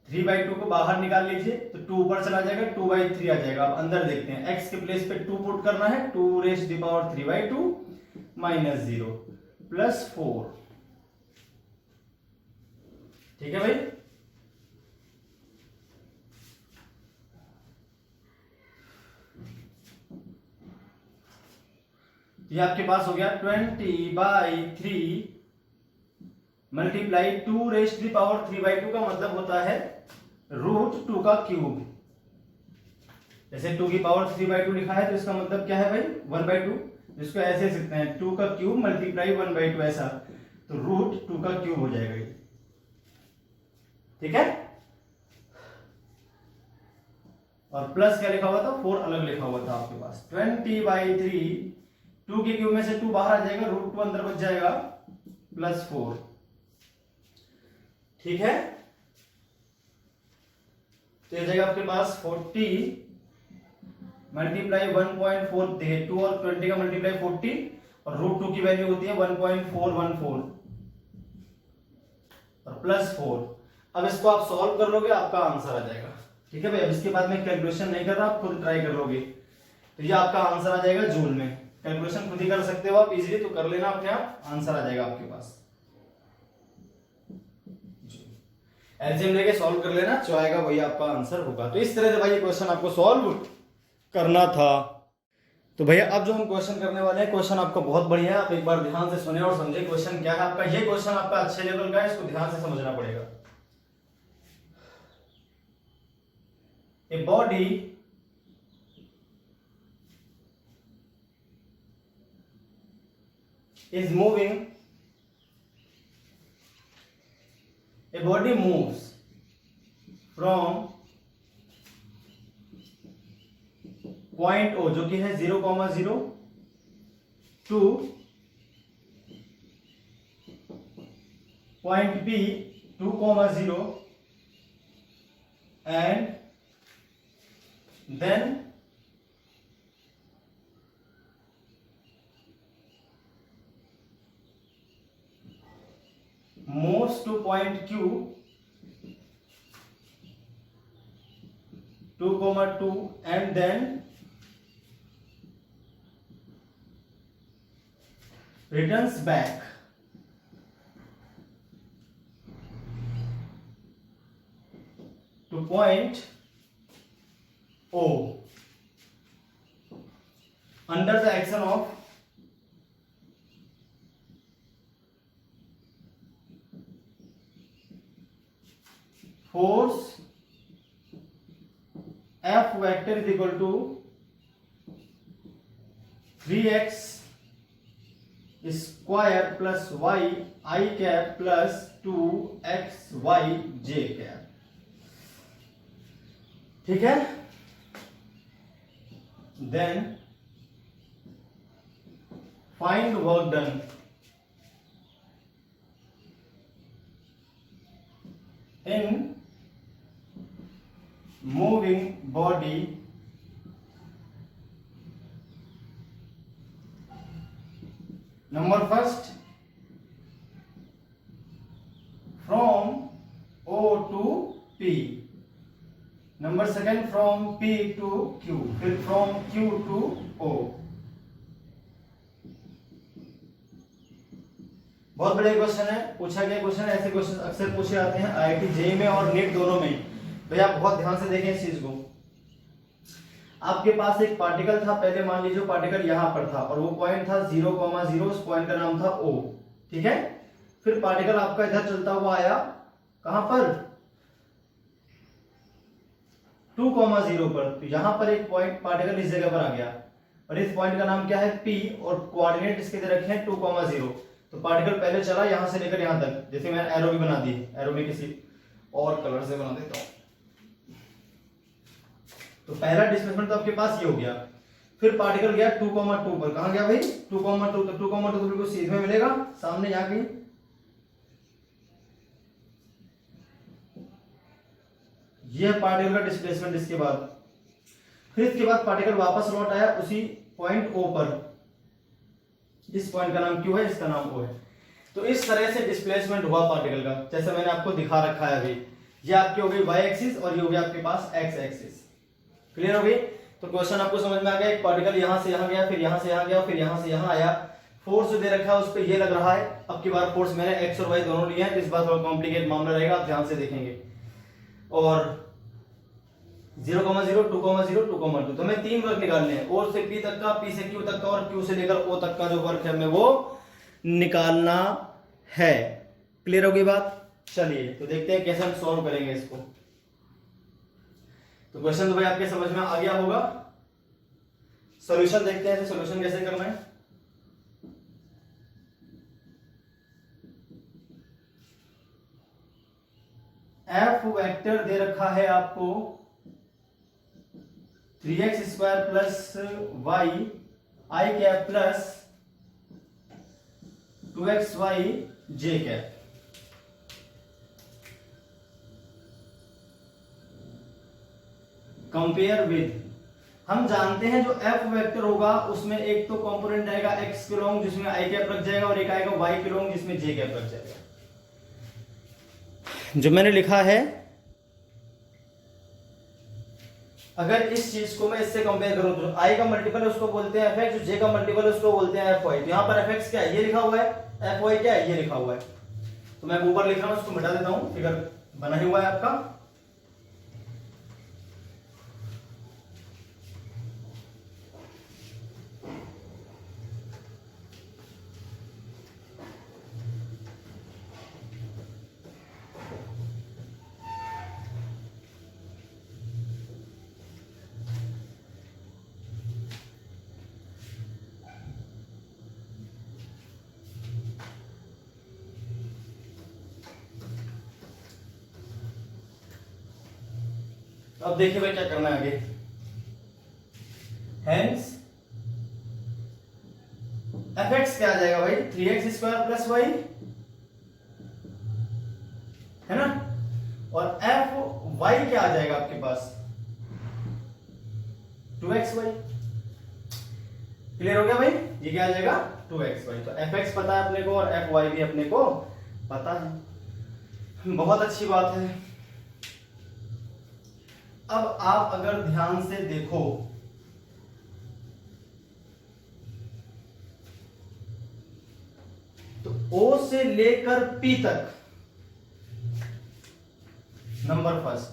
3/2 को बाहर निकाल लीजिए तो 2 ऊपर चला जाएगा, 2/3 आ जाएगा। अब अंदर देखते हैं, x के प्लेस पे 2 पुट करना है, 2 रेज टू द पावर 3/2 माइनस 0 प्लस 4। ठीक है भाई, ये आपके पास हो गया 20/3 multiply 2 raise to the power 3/2 का मतलब होता है √2 का क्यूब। जैसे 2 की पावर 3/2 लिखा है तो इसका मतलब क्या है भाई 1/2, जिसको ऐसे लिख सकते हैं 2 का क्यूब मल्टीप्लाई 1/2 ऐसा, तो √2 का क्यूब हो जाएगा ये। ठीक है, और प्लस क्या लिखा हुआ था, 4 अलग लिखा हुआ था आपके पास। 20/3, 2 के क्यूब में से 2 बाहर आ जाएगा, √2 अंदर बच जाएगा प्लस 4। ठीक है, तो ये जाएगा आपके पास 40 मल्टीप्लाई 1.4, 2 और 20 का मल्टीप्लाई 40 और √2 की वैल्यू होती है 1.414 और प्लस 4। अब इसको आप सॉल्व कर लोगे, आपका आंसर आ जाएगा। ठीक है भाई, अब इसके बाद में कैलकुलेशन नहीं कर रहा, आप खुद ट्राई कर लोगे तो ये आपका आंसर आ जाएगा जूल में। कैलकुलेशन खुद ही कर सकते हो आप इजीली, तो कर लेना अपने आप, आंसर आ जाएगा आपके पास। एलसीएम लेके सॉल्व कर लेना, जो आएगा वही आपका आंसर होगा। तो इस तरह से भाई ये क्वेश्चन आपको सॉल्व करना था। तो भैया अब जो हम क्वेश्चन करने वाले हैं, क्वेश्चन आपका बहुत बढ़िया है, आप एक बार ध्यान से सुने और समझे क्वेश्चन क्या है आपका। ये क्वेश्चन आपका अच्छे लेवल का है, इसको ध्यान से समझना पड़ेगा। A body is moving, a body moves from point O जो कि है 0,0 to point B 2,0 and then moves to point Q 2,2 and then returns back to point O under the action of force F vector is equal to 3x square plus y I cap plus 2xy j cap. ठीक है, then find work done in moving body number first from O to P, number second from P to Q, फिर from Q to O. बहुत बड़े क्वेश्चन है, पूछा गया क्वेश्चन। ऐसे क्वेश्चन अक्सर पूछे जाते हैं आईआईटी जेईई में और नीट दोनों में। भैया आप बहुत ध्यान से देखें इस चीज को। आपके पास एक पार्टिकल था, पहले मान लीजिए पार्टिकल यहां पर था और वो पॉइंट था 0,0, उस पॉइंट का नाम था O, ठीक है। फिर पार्टिकल आपका इधर चलता हुआ आया, कहां पर 2,0 पर, तो यहां पर एक पॉइंट पार्टिकल इस जगह पर आ गया और इस पॉइंट का नाम क्या है P और कोऑर्डिनेट इसके इधर रखे हैं 2,0। तो पार्टिकल पहले चला यहां से लेकर यहां तक, जैसे मैंने एरो भी बना दी, एरो में किसी और कलर से बना देता हूं। तो पहला डिस्प्लेसमेंट तो आपके पास ये हो गया। फिर पार्टिकल गया 2,2 पर, कहां गया भाई 2,2, तो 2,2 तो बिल्कुल सीधे में मिलेगा सामने यहाँ कहीं। यह पार्टिकल का डिस्प्लेसमेंट। इसके बाद फिर इसके बाद पार्टिकल वापस लौट आया उसी पॉइंट O पर, इस पॉइंट का नाम Q है, इसका नाम O है। तो इस तरह से डिस्प्लेसमेंट हुआ पार्टिकल का, जैसे मैंने आपको दिखा रखा है अभी। ये आपकी हो गई y एक्सिस और ये हो गया आपके पास x एक्सिस। क्लियर हो गई? तो क्वेश्चन आपको समझ में आ गया। एक पार्टिकल यहां से यहां गया, फिर यहां से यहां गया, फिर यहां से यहां आया। फोर्स जो दे रखा है उस पर ये लग रहा है। अब की बार फोर्स मैंने x और y दोनों लिए हैं, तो इस बार थोड़ा कॉम्प्लिकेट मामला रहेगा, आप ध्यान से देखेंगे। और 0,0, 2,0, 2,2, तो हमें 3 वर्क निकालने हैं। O से P तक का, P से Q तक का और Q से लेकर O तक का जो वर्क है हमें वो निकालना है। क्लियर हो गई बात? चलिए तो देखते हैं कैसे हम सॉल्व करेंगे इसको। तो क्वेश्चन तो भाई आपके समझ में आ गया होगा। सॉल्यूशन देखते हैं, सॉल्यूशन कैसे करना है। एफ वेक्टर दे रखा है आपको 3x square plus y I cap plus 2xy j cap. Compare with, हम जानते हैं जो एफ वेक्टर होगा उसमें एक तो कंपोनेंट आएगा x के लॉन्ग जिसमें I कैप लग जाएगा और एक आएगा y के लॉन्ग जिसमें j कैप लग जाएगा। जो मैंने लिखा है, अगर इस चीज को मैं इससे कंपेयर करूं तो I का मल्टीपल है उसको बोलते हैं fx, जो j का मल्टीपल है उसको बोलते हैं fy। तो यहां पर fx क्या है, ये लिखा हुआ है, fy क्या है, ये लिखा हुआ है। तो मैं ऊपर लिख रहा हूं, उसको मिटा देता हूं, फिगर बना ही हुआ है आपका। अब देखिए भाई क्या करना है आगे। हेंस fx क्या आ जाएगा भाई 3x स्क्वायर प्लस y, है ना, और fy क्या आ जाएगा आपके पास 2xy। क्लियर हो गया भाई? ये क्या आ जाएगा 2xy। तो fx पता है अपने को और fy भी अपने को पता है, बहुत अच्छी बात है। अब आप अगर ध्यान से देखो तो O से लेकर P तक नंबर फर्स्ट,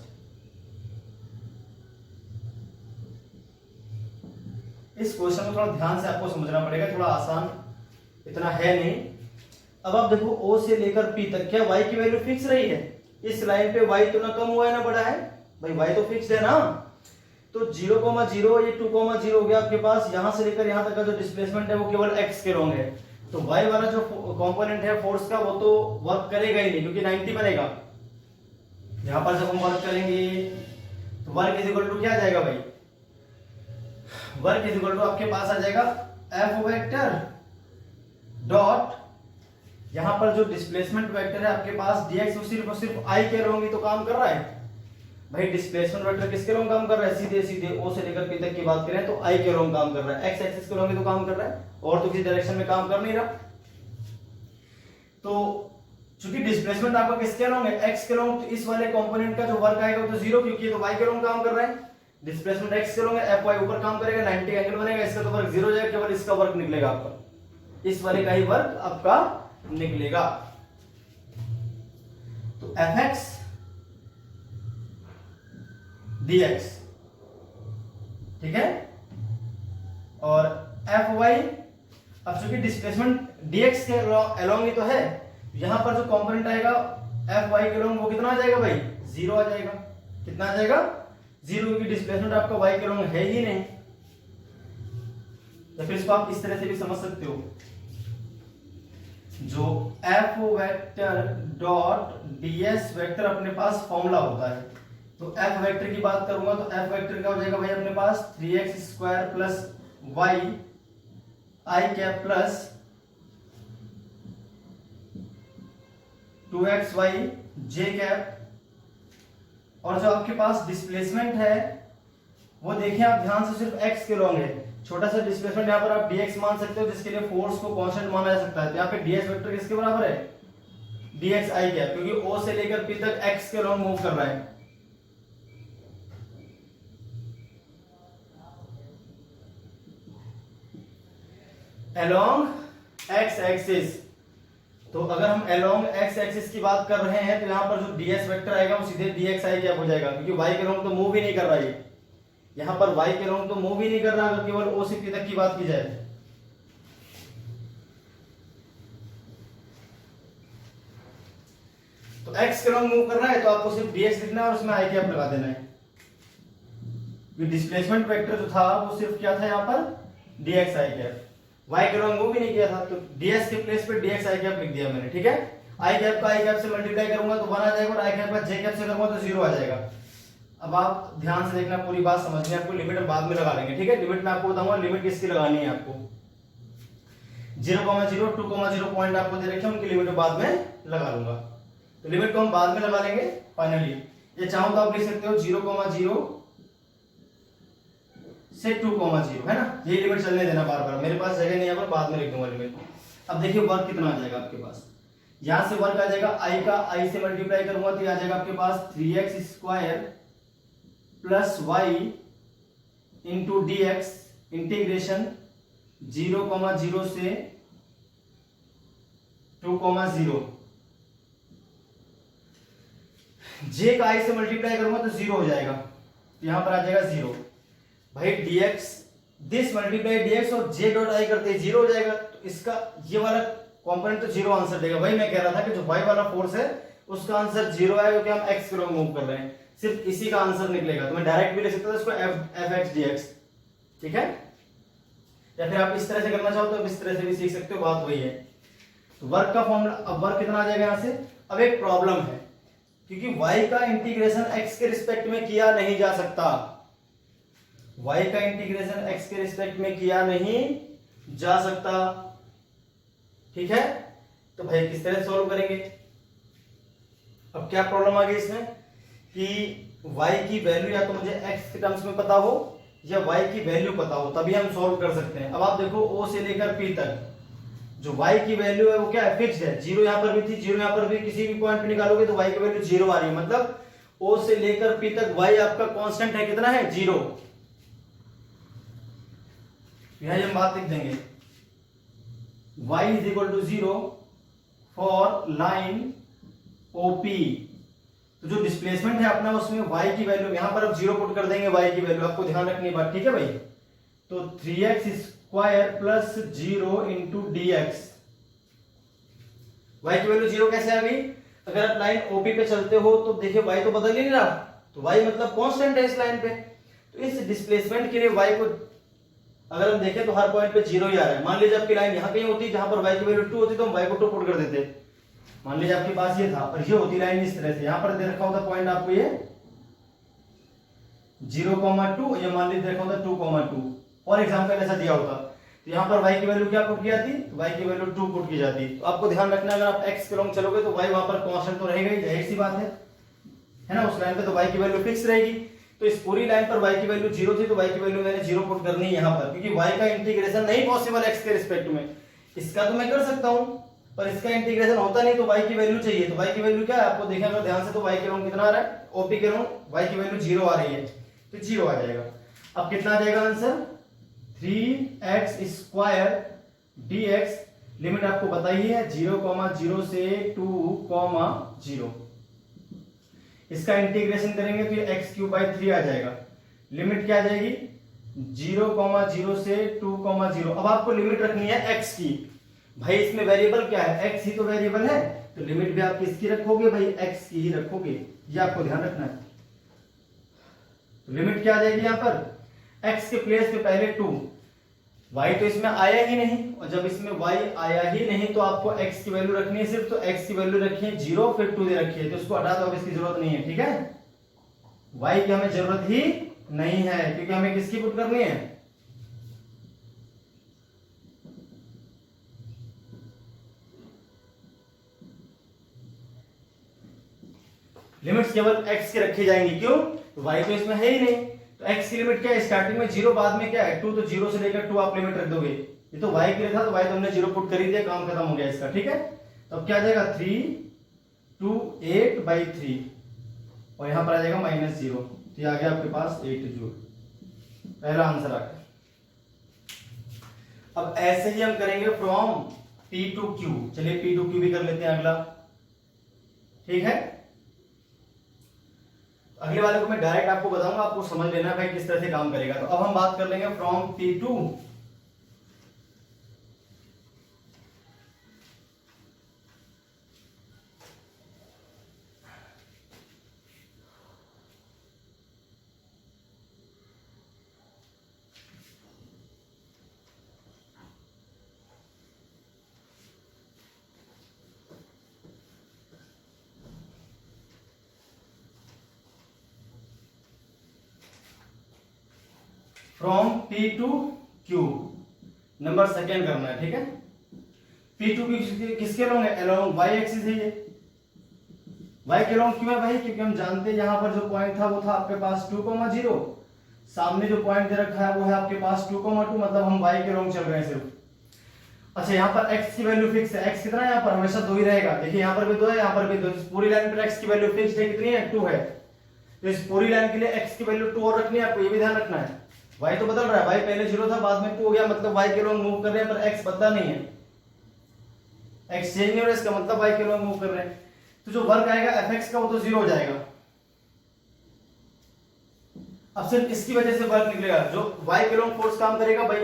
इस क्वेश्चन को थोड़ा ध्यान से आपको समझना पड़ेगा, थोड़ा आसान इतना है नहीं। अब आप देखो O से लेकर P तक, क्या y की वैल्यू फिक्स रही है? इस लाइन पे y तो ना कम हुआ है ना बढ़ा है भाई, y तो फिक्स है ना। तो 0,0 ये 2,0 हो गया आपके पास, यहां से लेकर यहां तक का जो डिस्प्लेसमेंट है वो केवल x के लॉन्ग है। तो y वाला जो कंपोनेंट है फोर्स का वो तो वर्क करेगा ही नहीं, क्योंकि 90 बनेगा। यहां पर जब हम वर्क करेंगे तो वर्क इज इक्वल टू क्या आ जाएगा भाई, वर्क इज इक्वल टू आपके पास आ जाएगा F वेक्टर डॉट, यहां पर जो डिस्प्लेसमेंट वेक्टर है आपके पास dx वो सिर्फ और सिर्फ I के लॉन्ग ही तो काम कर रहा है भाई। डिस्प्लेसमेंट वेक्टर किसके लॉन्ग काम कर रहा है? सीधे सीधे O से लेकर P तक की बात करें तो I के लॉन्ग काम कर रहा है, x एक्सिस के लॉन्ग ही तो काम कर रहा है, और तो किसी डायरेक्शन में काम कर नहीं रहा। तो चूंकि डिस्प्लेसमेंट आपका किसके लॉन्ग है? x के लॉन्ग, तो इस वाले कंपोनेंट का जो वर्क आएगा वो तो 0, क्योंकि ये तो y के लॉन्ग काम कर रहा है। डिस्प्लेसमेंट x के लॉन्ग है, Fy ऊपर काम करेगा, 90 एंगल बनेगा, इसका तो वर्क 0 हो जाएगा, केवल इसका वर्क निकलेगा आपका, इस वाले का ही वर्क आपका निकलेगा। तो Fx dx, ठीक है, और Fy, अब चूंकि डिस्प्लेसमेंट dx के अलोंग ही तो है, यहां पर जो कंपोनेंट आएगा Fy के अलोंग वो कितना आ जाएगा भाई? 0 आ जाएगा। कितना आ जाएगा? 0, क्योंकि डिस्प्लेसमेंट आपका y के अलोंग है ही नहीं। या फिर इसको आप इस तरह से भी समझ सकते हो, जो F vector dot ds vector अपने पास फॉर्मूला होता है। तो F वेक्टर की बात करूंगा तो F वेक्टर क्या हो जाएगा भाई अपने पास? 3x square plus y i cap plus 2xy j cap, और जो आपके पास डिस्प्लेसमेंट है वो देखिए आप ध्यान से सिर्फ x के लॉन्ग है, छोटा सा डिस्प्लेसमेंट, यहाँ पर आप dx मान सकते हो, जिसके लिए फोर्स को कांस्टेंट माना जा सकता है। तो यहाँ पे ds वेक्टर किसके बराबर है? dx i कैप, क्योंकि O से लेकर P तक x के लॉन्ग मूव कर रहा है। along x एक्सिस, तो अगर हम along x एक्सिस की बात कर रहे हैं तो यहां पर जो ds वेक्टर आएगा वो सीधे dx i कैप हो जाएगा, क्योंकि y के लॉन्ग तो मूव ही नहीं कर रहा है, यहां पर y के लॉन्ग तो मूव ही नहीं कर रहा अगर केवल O से P तक की बात की जाए। तो x के लॉन्ग मूव कर रहा है तो आपको सिर्फ dx लिखना है और उसमें i कैप लगा देना है। डिस्प्लेसमेंट वेक्टर जो था वो सिर्फ क्या था यहाँ पर? dx i कैप, y के लॉन्ग मूव भी नहीं किया था, तो ds के प्लेस पे dx i कैप लिख दिया मैंने, ठीक है। i कैप का i कैप से मल्टीप्लाई करूंगा तो 1 आ जाएगा, और i कैप का j कैप से करूंगा तो 0 आ जाएगा। अब आप ध्यान से देखना, पूरी बात समझनी है आपको, लिमिट बाद में लगा लेंगे, ठीक है। लिमिट में आपको बताऊंगा लिमिट किसकी लगानी है आपको। 0,0 2,0 पॉइंट आपको दे रखे हैं, उनकी लिमिट बाद में लगा लूंगा, तो लिमिट को हम बाद में लगा लेंगे फाइनली। ये चाहो तो आप लिख सकते हो 0,0 से 2,0, है ना, ये लिमिट चलने देना बार बार, मेरे पास जगह नहीं है, पर बाद में लिख दूंगा लिमिट। अब देखिए वर्क कितना आ जाएगा आपके पास, यहां से वर्क आ जाएगा i का i से मल्टीप्लाई करूंगा तो ये आ जाएगा आपके पास 3x square plus y into dx integration 0,0 से 2,0। j का i से मल्टीप्लाई करूंगा तो 0 हो जाएगा, यहां पर आ जाएगा 0 भाई। dx दिस मल्टीप्लाई dx और j डॉट i करते 0 हो जाएगा, तो इसका ये वाला कंपोनेंट तो 0 आंसर देगा भाई। मैं कह रहा था कि जो y वाला फोर्स है उसका आंसर 0 है, क्योंकि हम x की तरफ मूव कर रहे हैं, सिर्फ इसी का आंसर निकलेगा। तो मैं डायरेक्ट भी ले सकता था इसको fx dx, ठीक है, या फिर आप इस तरह से करना चाहो तो इस तरह से भी सीख सकते हो, बात वही है। तो वर्क का फॉर्मूला, अब वर्क कितना आ जाएगा यहां से। अब एक प्रॉब्लम है, क्योंकि y का इंटीग्रेशन x के रिस्पेक्ट में किया नहीं जा सकता, y का इंटीग्रेशन x के रिस्पेक्ट में किया नहीं जा सकता, ठीक है। तो भाई किस तरह सॉल्व करेंगे। अब क्या प्रॉब्लम आ गई इसमें कि y की वैल्यू या तो मुझे x के टर्म्स में पता हो या y की वैल्यू पता हो, तभी हम सॉल्व कर सकते हैं। अब आप देखो O से लेकर P तक जो y की वैल्यू है वो क्या है, फिक्स्ड है। जीरो यहाँ पर भी थी, जीरो यहाँ पर भी, किसी भी पॉइंट पे निकालोगे तो y की वैल्यू जीरो आ रही है, मतलब o से लेकर p तक y आपका कांस्टेंट है, कितना है, जीरो। यह हम बात लिख देंगे, y is equal to zero for line OP। तो जो डिस्प्लेसमेंट है अपना उसमें y की वैल्यू, यहां पर अब जीरो पुट कर देंगे y की वैल्यू, आपको ध्यान रखनी बात, ठीक है भाई। तो 3x square plus zero into dx, y की वैल्यू जीरो कैसे आ गई, अगर आप लाइन OP पे चलते हो तो देखिए y तो बदल ही नहीं रहा, तो y मतलब कांस्टेंट है इस लाइन पे। तो इस डिस्प्लेसमेंट के लिए y को अगर हम देखें तो हर पॉइंट पे जीरो ही आ रहा है। मान लीजिए आपकी लाइन यहाँ कहीं होती जहां पर y की वैल्यू 2 होती तो हम y को 2 पुट कर देते। मान लीजिए आपके पास ये था और ये होती लाइन इस तरह से, यहाँ पर दे रखा होता पॉइंट आपको ये 0,2, ये मान लीजिए देखा होता 2,2 फॉर एग्जांपल, ऐसा दिया होता तो यहाँ पर y की वैल्यू क्या पुट की जाती, y की वैल्यू 2 पुट की जाती। तो आपको ध्यान रखना, अगर आप x के लॉन्ग चलोगे तो y वहां पर कांस्टेंट तो रहेगा ही, जाहिर सी बात है ना। उस लाइन पे तो y की वैल्यू फिक्स रहेगी। तो इस पूरी लाइन पर y की वैल्यू जीरो थी तो y की वैल्यू मैंने जीरो पुट करनी है यहाँ पर, क्योंकि y का इंटीग्रेशन नहीं पॉसिबल x के रिस्पेक्ट में। इसका तो मैं कर सकता हूँ पर इसका इंटीग्रेशन होता नहीं, तो y की वैल्यू चाहिए। तो y की वैल्यू क्या है आपको देखना अगर ध्यान से, तो y के लॉन्ग कितना आ रहा है, OP के लॉन्ग y की वैल्यू जीरो आ रही है, तो जीरो आ जाएगा। अब कितना आ जाएगा answer, 3x square dx, limit आपको बताई है 0,0 से 2,0। इसका इंटीग्रेशन करेंगे तो ये x³/3 आ जाएगा। लिमिट क्या आ जाएगी, 0,0 से 2,0। अब आपको लिमिट रखनी है x की, भाई इसमें वेरिएबल क्या है, x ही तो वेरिएबल है, तो लिमिट भी आप किसकी रखोगे भाई, x की ही रखोगे, ये आपको ध्यान रखना है। तो लिमिट क्या आ जाएगी यहाँ पर, x के प्लेस पे पहले 2, y तो इसमें आया ही नहीं, और जब इसमें y आया ही नहीं तो आपको x की वैल्यू रखनी है सिर्फ, तो x की वैल्यू रखिए 0 फिर 2 दे रखिए, तो इसको हटा दो, अब इसकी जरूरत नहीं है, ठीक है। y की हमें जरूरत ही नहीं है क्योंकि हमें किसकी पुट करनी है, लिमिट्स केवल x की रखी जाएंगी, क्यों, तो y तो इसमें है ही नहीं। तो x की लिमिट क्या है, स्टार्टिंग में 0, बाद में क्या है 2, तो 0 से लेकर 2 आप लिमिट रख दोगे। ये तो y के लिए था तो y तो हमने 0 पुट कर ही दिया, काम खत्म हो गया इसका, ठीक है। तो अब क्या आ जाएगा 328/3 और यहां पर आ जाएगा -0, तो ये आ गया आपके पास 8 जूल, पहला आंसर आ गया। अब ऐसे ही हम करेंगे फ्रॉम P to Q, चलिए P to Q भी कर लेते हैं अगला, ठीक है। अगले वाले को मैं डायरेक्ट आपको बताऊंगा, आपको समझ लेना भाई किस तरह से काम करेगा। तो अब हम बात कर लेंगे from P to from P to Q, number second करना है, ठीक है। P to Q किसके लॉन्ग है, अलोंग y एक्सिस है, ये y के लॉन्ग क्यों है भाई, क्योंकि हम जानते हैं यहां पर जो पॉइंट था वो था आपके पास 2,0, सामने जो पॉइंट दे रखा है वो है आपके पास 2,2, मतलब हम y के लॉन्ग चल रहे हैं सिर्फ। अच्छा यहाँ पर x की वैल्यू फिक्स है, x कितना है यहाँ पर, हमेशा 2 ही रहेगा, देखिए यहाँ पर भी 2 है, यहाँ पर भी 2, पूरी लाइन पर x की वैल्यू फिक्स है, कितनी है 2 है, तो इस पूरी लाइन के लिए x की वैल्यू 2 और रखनी है आपको, ये भी ध्यान रखना है। y तो बदल रहा है, y पहले 0 था बाद में 2 हो गया, मतलब y के लॉन्ग मूव कर रहे हैं पर x बदला नहीं है, x चेंज नहीं हो रहा, इसका मतलब y के लॉन्ग मूव कर रहे हैं। तो जो वर्क आएगा fx का वो तो 0 हो जाएगा। अब सिर्फ इसकी वजह से वर्क निकलेगा, जो y के लॉन्ग फोर्स काम करेगा भाई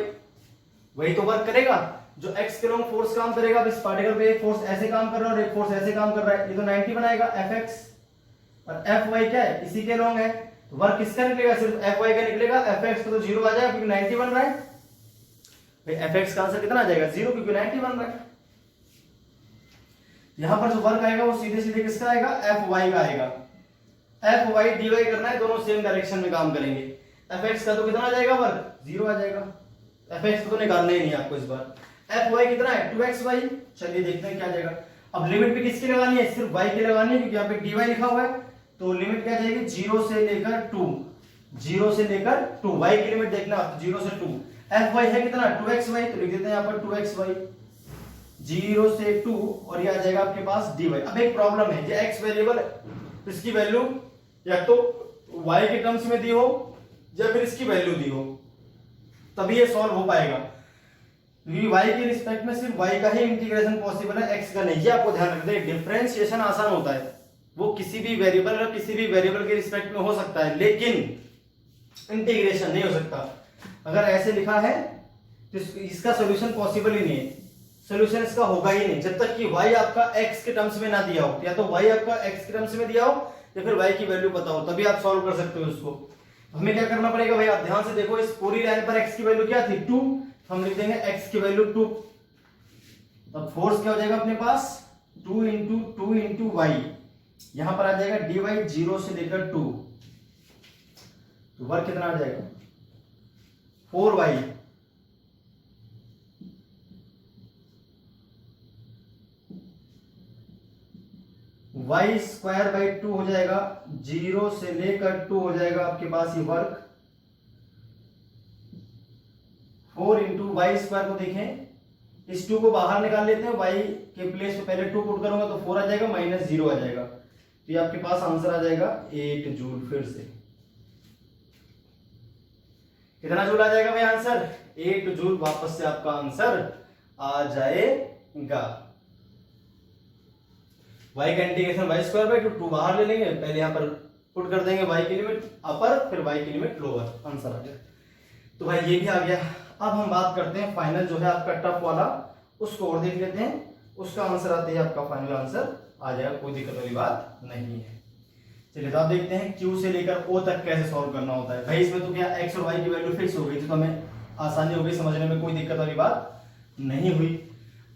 वही तो वर्क करेगा, जो x के लॉन्ग फोर्स काम करेगा, अब इस पार्टिकल पे एक फोर्स ऐसे काम कर रहा है और एक फोर्स ऐसे काम कर रहा है, ये तो 90 बनाएगा fx, और fy क्या है, इसी के लॉन्ग है, तो वर्क किसका निकलेगा, सिर्फ fy का निकलेगा, fx का तो 0 आ जाएगा क्योंकि 90 बन रहा है भाई, fx का आंसर कितना आ जाएगा 0 क्योंकि 90 बन रहा है। यहां पर जो वर्क आएगा वो सीधे सीधे किसका आएगा, fy का आएगा, fy dy करना है, दोनों सेम डायरेक्शन में काम करेंगे। fx का तो कितना आ जाएगा वर्क 0 आ जाएगा, fx को तो निकालना ही नहीं आपको इस बार। fy कितना है 2xy, चलिए देखते हैं क्या आ जाएगा। अब लिमिट भी किसकी लगानी है, सिर्फ y की लगानी है क्योंकि यहाँ पे dy लिखा हुआ है, तो लिमिट क्या जाएगी 0 से लेकर 2, 0 से लेकर 2, y की लिमिट देखना 0 से 2, fy है कितना 2xy, तो लिख देते हैं यहाँ पर 2xy, 0 से 2 और ये आ जाएगा आपके पास dy। अब एक प्रॉब्लम है, ये x वेरिएबल है, इसकी वैल्यू या तो y के टर्म्स में दी हो या फिर इसकी वैल्यू दी हो, तभी ये सॉल्व हो पाएगा। क्योंकि y के रिस्पेक्ट में सिर्फ y का ही इंटीग्रेशन पॉसिबल है, x का नहीं। ये आपको ध्यान रखना है, डिफरेंशिएशन आसान होता है, वो किसी भी वेरिएबल या किसी भी वेरिएबल के रिस्पेक्ट में हो सकता है, लेकिन इंटीग्रेशन नहीं हो सकता। अगर ऐसे लिखा है तो इसका सॉल्यूशन पॉसिबल ही नहीं है, सॉल्यूशन इसका होगा ही नहीं जब तक कि y आपका x के टर्म्स में ना दिया हो, या तो y आपका x के टर्म्स में दिया हो या फिर y की वैल्यू पता हो, तभी आप सॉल्व कर सकते हो इसको। हमें क्या करना पड़ेगा भाई, आप ध्यान से देखो, इस पूरी लाइन पर x की वैल्यू क्या थी 2, हम लिख देंगे x की वैल्यू 2। तब फोर्स क्या हो जाएगा अपने पास 2 इंटू 2 इंटू y, यहां पर आ जाएगा dy 0 से लेकर 2, तो वर्क कितना आ जाएगा 4y। y स्क्वायर बाई 2 हो जाएगा, 0 से लेकर 2 हो जाएगा आपके पास ये वर्क। 4 इंटू वाई स्क्वायर को देखें, इस 2 को बाहर निकाल लेते हैं, y के प्लेस पे पहले 2 पुट करूंगा तो 4 आ जाएगा, माइनस 0 आ जाएगा, तो ये आपके पास आंसर आ जाएगा 8 जूल। फिर से कितना जूल आ जाएगा भाई आंसर 8 जूल, वापस से आपका आंसर आ जाएगा। y का इंटीग्रेशन y स्क्वायर बाई 2 बाहर ले लेंगे, पहले यहां पर पुट कर देंगे y की लिमिट अपर, फिर y की लिमिट लोअर, आंसर आ गया। तो भाई ये भी आ गया। अब हम बात करते हैं फाइनल जो है आपका टफ वाला, उसको और देख लेते हैं, उसका आंसर आते ही आपका फाइनल आंसर आ जाएगा, कोई दिक्कत वाली बात नहीं है। चलिए तो आप देखते हैं Q से लेकर O तक कैसे सॉल्व करना होता है। भाई इसमें तो क्या x और y की वैल्यू फिक्स हो गई थी, तो हमें आसानी हो गई, समझने में कोई दिक्कत वाली बात नहीं हुई।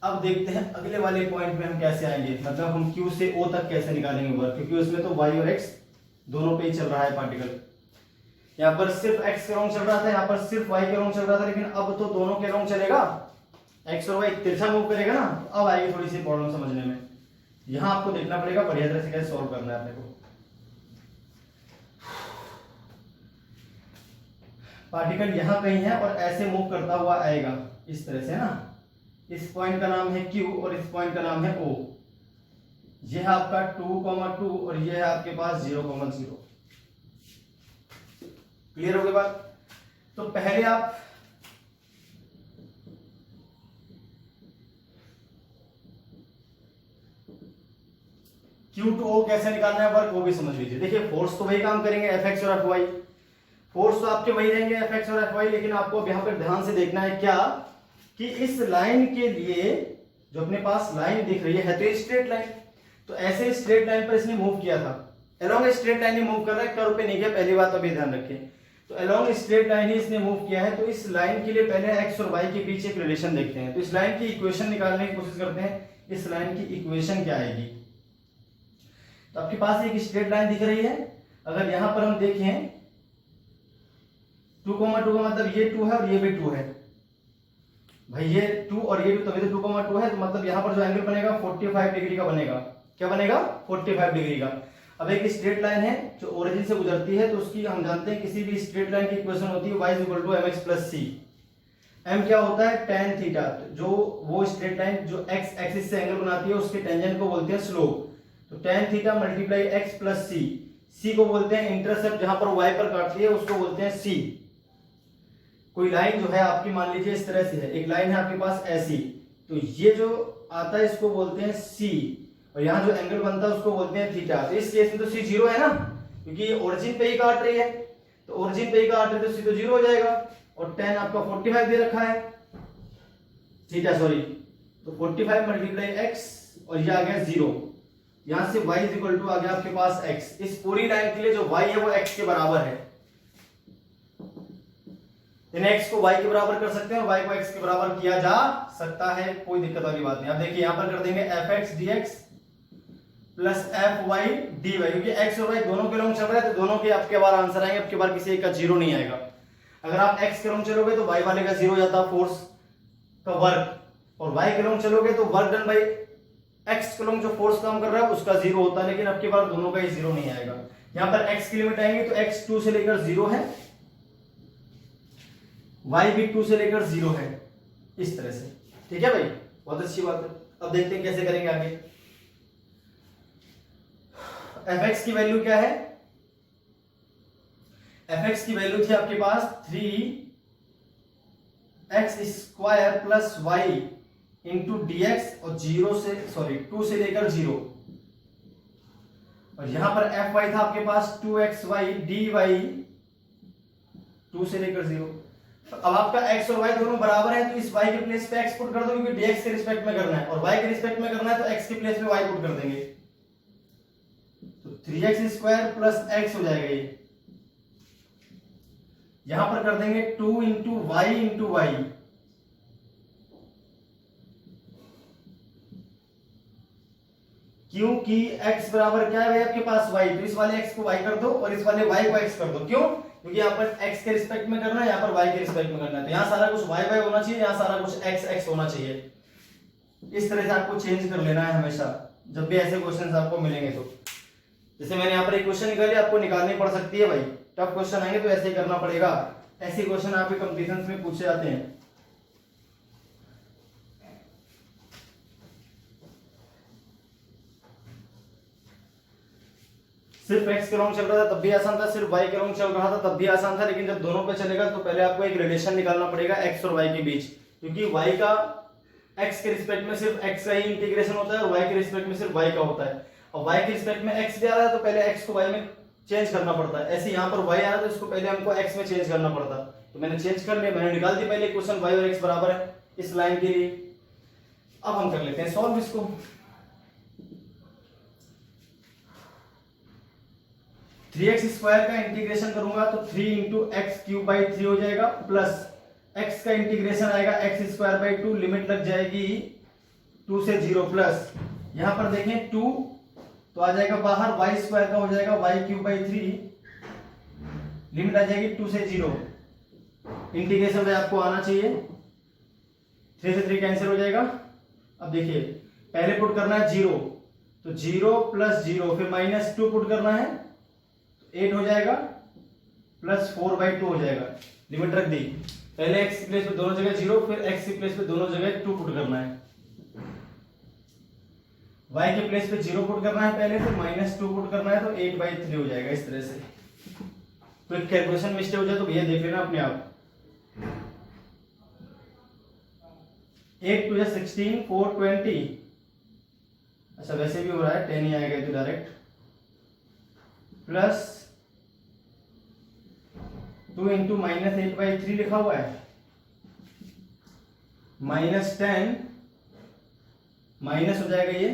अब देखते हैं अगले वाले पॉइंट में हम कैसे आएंगे, मतलब हम Q से O तक कैसे निकालेंगे वर्क, क्योंकि उसमें तो y और x दोनों पे ही चल रहा है पार्टिकल। यहाँ पर सिर्फ x के रॉन्ग चल रहा था, यहाँ पर सिर्फ y के रॉन्ग चल रहा था, लेकिन अब तो दोनों के रॉन्ग चलेगा, x और y तिरछा मूव करेगा ना, तो अब आएगी थोड़ी सी प्रॉब्लम समझने में। यहाँ आपको देखना पड़ेगा बढ़िया तरह से कैसे सॉल्व करना है अपने को। पार्टिकल यहाँ कहीं है और ऐसे मूव करता हुआ आएगा इस तरह से ना, इस पॉइंट का नाम है Q और इस पॉइंट का नाम है O। यह है आपका 2,2 और यह है आपके पास 0,0। क्लियर हो गई बात? तो पहले आप Q to O कैसे निकालना है वर्क, वो भी समझ लीजिए। देखिए फोर्स तो वही काम करेंगे Fx और Fy, फोर्स तो आपके वही रहेंगे Fx और Fy, लेकिन आपको अब यहाँ पर ध्यान से देखना है क्या कि इस लाइन के लिए जो अपने पास लाइन दिख रही है तो स्ट्रेट लाइन, तो ऐसे स्ट्रेट लाइन पर इसने मूव किया था, अलोंग स्ट्रेट लाइन ही मूव कर रहा है, कर्व पे नहीं गया, पहली बात अभी ध्यान रखें। तो अलोंग स्ट्रेट लाइन ही इसने मूव किया है, तो इस लाइन के लिए पहले x और y के बीच एक रिलेशन देखते हैं। तो इस लाइन की इक्वेशन निकालने की कोशिश करते हैं, इस लाइन की इक्वेशन क्या आएगी। तो आपके पास एक स्ट्रेट लाइन दिख रही है, अगर यहां पर हम देखें 2,2 का मतलब ये 2 है और ये भी 2 है, भाई ये 2 और ये 2, तभी तो 2,2 है, तो मतलब यहां पर जो एंगल बनेगा 45 डिग्री का बनेगा। क्या बनेगा 45 डिग्री का। अब एक स्ट्रेट लाइन है जो ओरिजिन से गुजरती है, तो उसकी हम जानते हैं किसी भी स्ट्रेट लाइन की इक्वेशन होती है y = mx + c। m क्या होता है tan थीटा, जो वो स्ट्रेट लाइन जो x एक्सिस से एंगल बनाती है उसके टेंजेंट को बोलते हैं स्लोप। तो tan theta × x + c, c को बोलते हैं इंटरसेप्ट, जहां पर y पर काटती है उसको बोलते हैं c। कोई लाइन जो है आपकी मान लीजिए इस तरह से है, एक लाइन है आपके पास ऐसी, तो ये जो आता है इसको बोलते हैं c, और यहाँ जो एंगल बनता है उसको बोलते हैं थीटा। तो इस केस में तो c 0 है ना, क्योंकि ये ओरिजिन पे ही काट रही है, तो ओरिजिन पे ही काट रही है तो c तो 0 हो जाएगा, और tan आपका 45 दे रखा है, थीटा सॉरी, तो 45 × x और ये आ गया 0, यहाँ से y = आ गया आपके पास x। इस पूरी लाइन के लिए जो y है वो x के बराबर है, इन x को y के बराबर कर सकते हैं और y को x के बराबर किया जा सकता है, कोई दिक्कत वाली बात नहीं। अब देखिए यहां पर कर देंगे fx dx + fy dy, क्योंकि x और y दोनों के लॉन्ग चल रहा है, तो दोनों के आपके बार आंसर आएंगे, आपके बार किसी एक का 0 नहीं आएगा। अगर आप x के लॉन्ग चलोगे तो y वाले का 0 हो जाता फोर्स का वर्क, और y के लॉन्ग चलोगे तो वर्क डन बाई x के लॉन्ग जो फोर्स काम कर रहा है उसका 0 होता है, लेकिन आपके बार दोनों का ही 0 नहीं आएगा। यहाँ पर x की लिमिट आएंगे तो x 2 से लेकर 0 है, y भी 2 से लेकर 0 है, इस तरह से। ठीक है भाई, बहुत अच्छी बात है। अब देखते हैं कैसे करेंगे आगे। fx की वैल्यू क्या है? fx की वैल्यू थी आपके पास 3x² plus Y into dx और 2 से लेकर 0, और यहां पर fy था आपके पास 2xy dy 2 से लेकर 0। अब आपका x और y दोनों बराबर है तो इस y के प्लेस पे x पुट कर दो, क्योंकि dx के रिस्पेक्ट में करना है और y के रिस्पेक्ट में करना है तो x के प्लेस पे y पुट कर देंगे। तो 3x² प्लस x हो जाएगा ये, यहां पर कर देंगे 2 इंटू वाई इंटू वाई, क्योंकि x बराबर क्या है भाई आपके पास y, तो इस वाले x को y कर दो और इस वाले y को x कर दो। क्यों? क्योंकि यहाँ पर x के रिस्पेक्ट में करना है, यहाँ पर y के रिस्पेक्ट में करना है, तो यहाँ सारा कुछ y y होना चाहिए, यहाँ सारा कुछ x x होना चाहिए। इस तरह से आपको चेंज कर लेना है हमेशा जब भी ऐसे क्वेश्चंस आपको मिलेंगे। तो जैसे मैंने यहाँ पर एक क्वेश्चन निकाली, आपको निकालनी पड़ सकती है भाई, टफ क्वेश्चन आएंगे तो ऐसे ही करना पड़ेगा। ऐसे क्वेश्चन आपके कंपटीशंस में पूछे जाते हैं। सिर्फ x के रॉन्ग चल रहा था तब भी आसान था, सिर्फ y के रॉन्ग चल रहा था तब भी आसान था, लेकिन जब दोनों पे चलेगा तो पहले आपको एक रिलेशन निकालना पड़ेगा x और y के बीच, क्योंकि y का x के रिस्पेक्ट में सिर्फ x का ही इंटीग्रेशन होता है और y के रिस्पेक्ट में सिर्फ y का होता है। और y के रिस्पेक्ट में x भी आ रहा है तो पहले x को y में चेंज करना पड़ता है, ऐसे यहाँ पर y आ रहा है तो इसको पहले हमको x में चेंज करना पड़ता है। तो मैंने चेंज कर लिया, मैंने निकाल दी पहले क्वेश्चन y और x बराबर है इस लाइन के लिए। अब हम कर लेते हैं सॉल्व इसको। थ्री एक्स स्क्वायर का इंटीग्रेशन करूंगा तो 3 इंटू एक्स क्यूब बाई 3 हो जाएगा, प्लस x का इंटीग्रेशन आएगा x स्क्वायर बाई 2, लिमिट लग जाएगी 2 से 0, प्लस यहां पर देखें 2 तो आ जाएगा बाहर, y स्क्वायर का हो जाएगा y क्यूब बाई 3, लिमिट आ जाएगी 2 से 0। इंटीग्रेशन में आपको आना चाहिए, 3 से 3 कैंसिल हो जाएगा। अब देखिए पहले पुट करना है 0, तो 0 प्लस 0 फिर माइनस 2 पुट करना है, 8 हो जाएगा, प्लस 4/2 हो जाएगा। लिमिट रख दी, पहले x की प्लेस पे दोनों जगह 0, फिर x की प्लेस पे दोनों जगह 2 पुट करना है, y के प्लेस पे 0 पुट करना है पहले, तो -2 पुट करना है, तो 8/3 हो जाएगा इस तरह से। तो एक कैलकुलेशन मिस्टेक हो जाए तो भैया देख लेना अपने आप। 8 2 16 4 20, अच्छा वैसे भी हो रहा है 10 ही आएगा तो डायरेक्ट, प्लस 2 इंटू -8/3 लिखा हुआ है, -10 माइनस हो जाएगा ये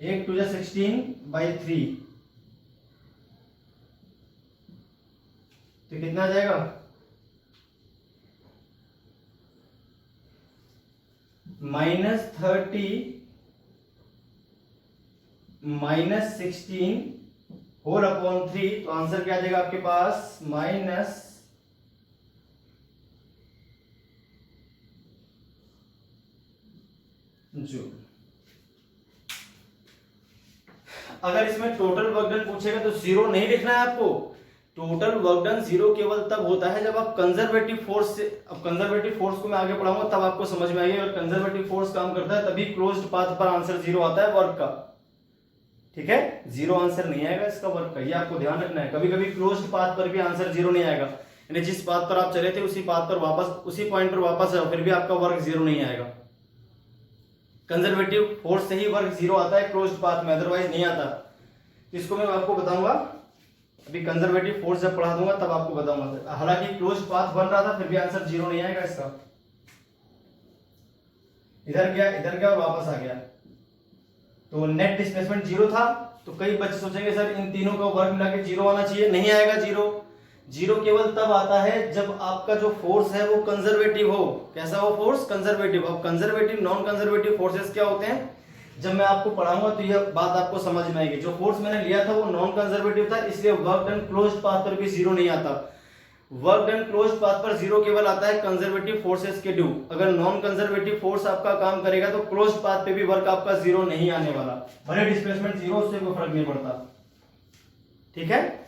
8 2 16/3, तो कितना आ जाएगा -30 -16 होल अपॉन 3, तो आंसर क्या आ जाएगा आपके पास माइनस जूल। अगर इसमें टोटल वर्क डन पूछेगा तो 0 नहीं लिखना है आपको। टोटल वर्क डन 0 केवल तब होता है जब आप कंजर्वेटिव फोर्स से, अब कंजर्वेटिव फोर्स को मैं आगे पढ़ाऊंगा तब आपको समझ में आएगी। अगर कंजर्वेटिव फोर्स काम करता है तभी क्लोज्ड पाथ पर आंसर 0 आता है वर्क का, ठीक है। 0 आंसर नहीं आएगा इसका वर्क का, ये आपको ध्यान रखना है। कभी कभी क्लोज्ड पाथ पर भी आंसर 0 नहीं आएगा, यानी जिस पाथ पर आप चले थे उसी पाथ पर वापस, उसी पॉइंट पर वापस आओ, फिर भी आपका वर्क 0 नहीं आएगा। कंजर्वेटिव फोर्स से ही वर्क 0 आता है क्लोज्ड पाथ में, अदरवाइज नहीं आता। इसको मैं आपको बताऊंगा, अभी कंजर्वेटिव फोर्स जब पढ़ा दूंगा तब आपको बताऊंगा। हालांकि क्लोज्ड पाथ बन रहा था फिर भी आंसर 0 नहीं आएगा इसका। इधर गया और वापस आ गया, तो नेट डिस्प्लेसमेंट 0 था। तो कई बच्चे सोचेंगे सर इन तीनों का वर्क मिला के 0 आना चाहिए, नहीं आएगा 0। 0 केवल तब आता है जब आपका जो फोर्स है वो कंजर्वेटिव हो। कैसा हो फोर्स? कंजर्वेटिव। अब कंजर्वेटिव नॉन कंजर्वेटिव फोर्सेस क्या होते हैं, जब मैं आपको पढ़ाऊंगा तो यह बात आपको समझ में आएगी। जो फोर्स मैंने लिया था वो नॉन कंजर्वेटिव था, इसलिए वर्क डन क्लोज्ड पाथ पर भी 0 नहीं आता। वर्क डन क्लोज्ड पाथ पर 0 केवल आता है कंजर्वेटिव फोर्सेस के ड्यू। अगर नॉन कंजर्वेटिव फोर्स आपका काम करेगा तो क्लोज्ड पाथ पे भी वर्क आपका 0 नहीं आने वाला, भले डिस्प्लेसमेंट 0, उससे कोई फर्क नहीं पड़ता, ठीक है।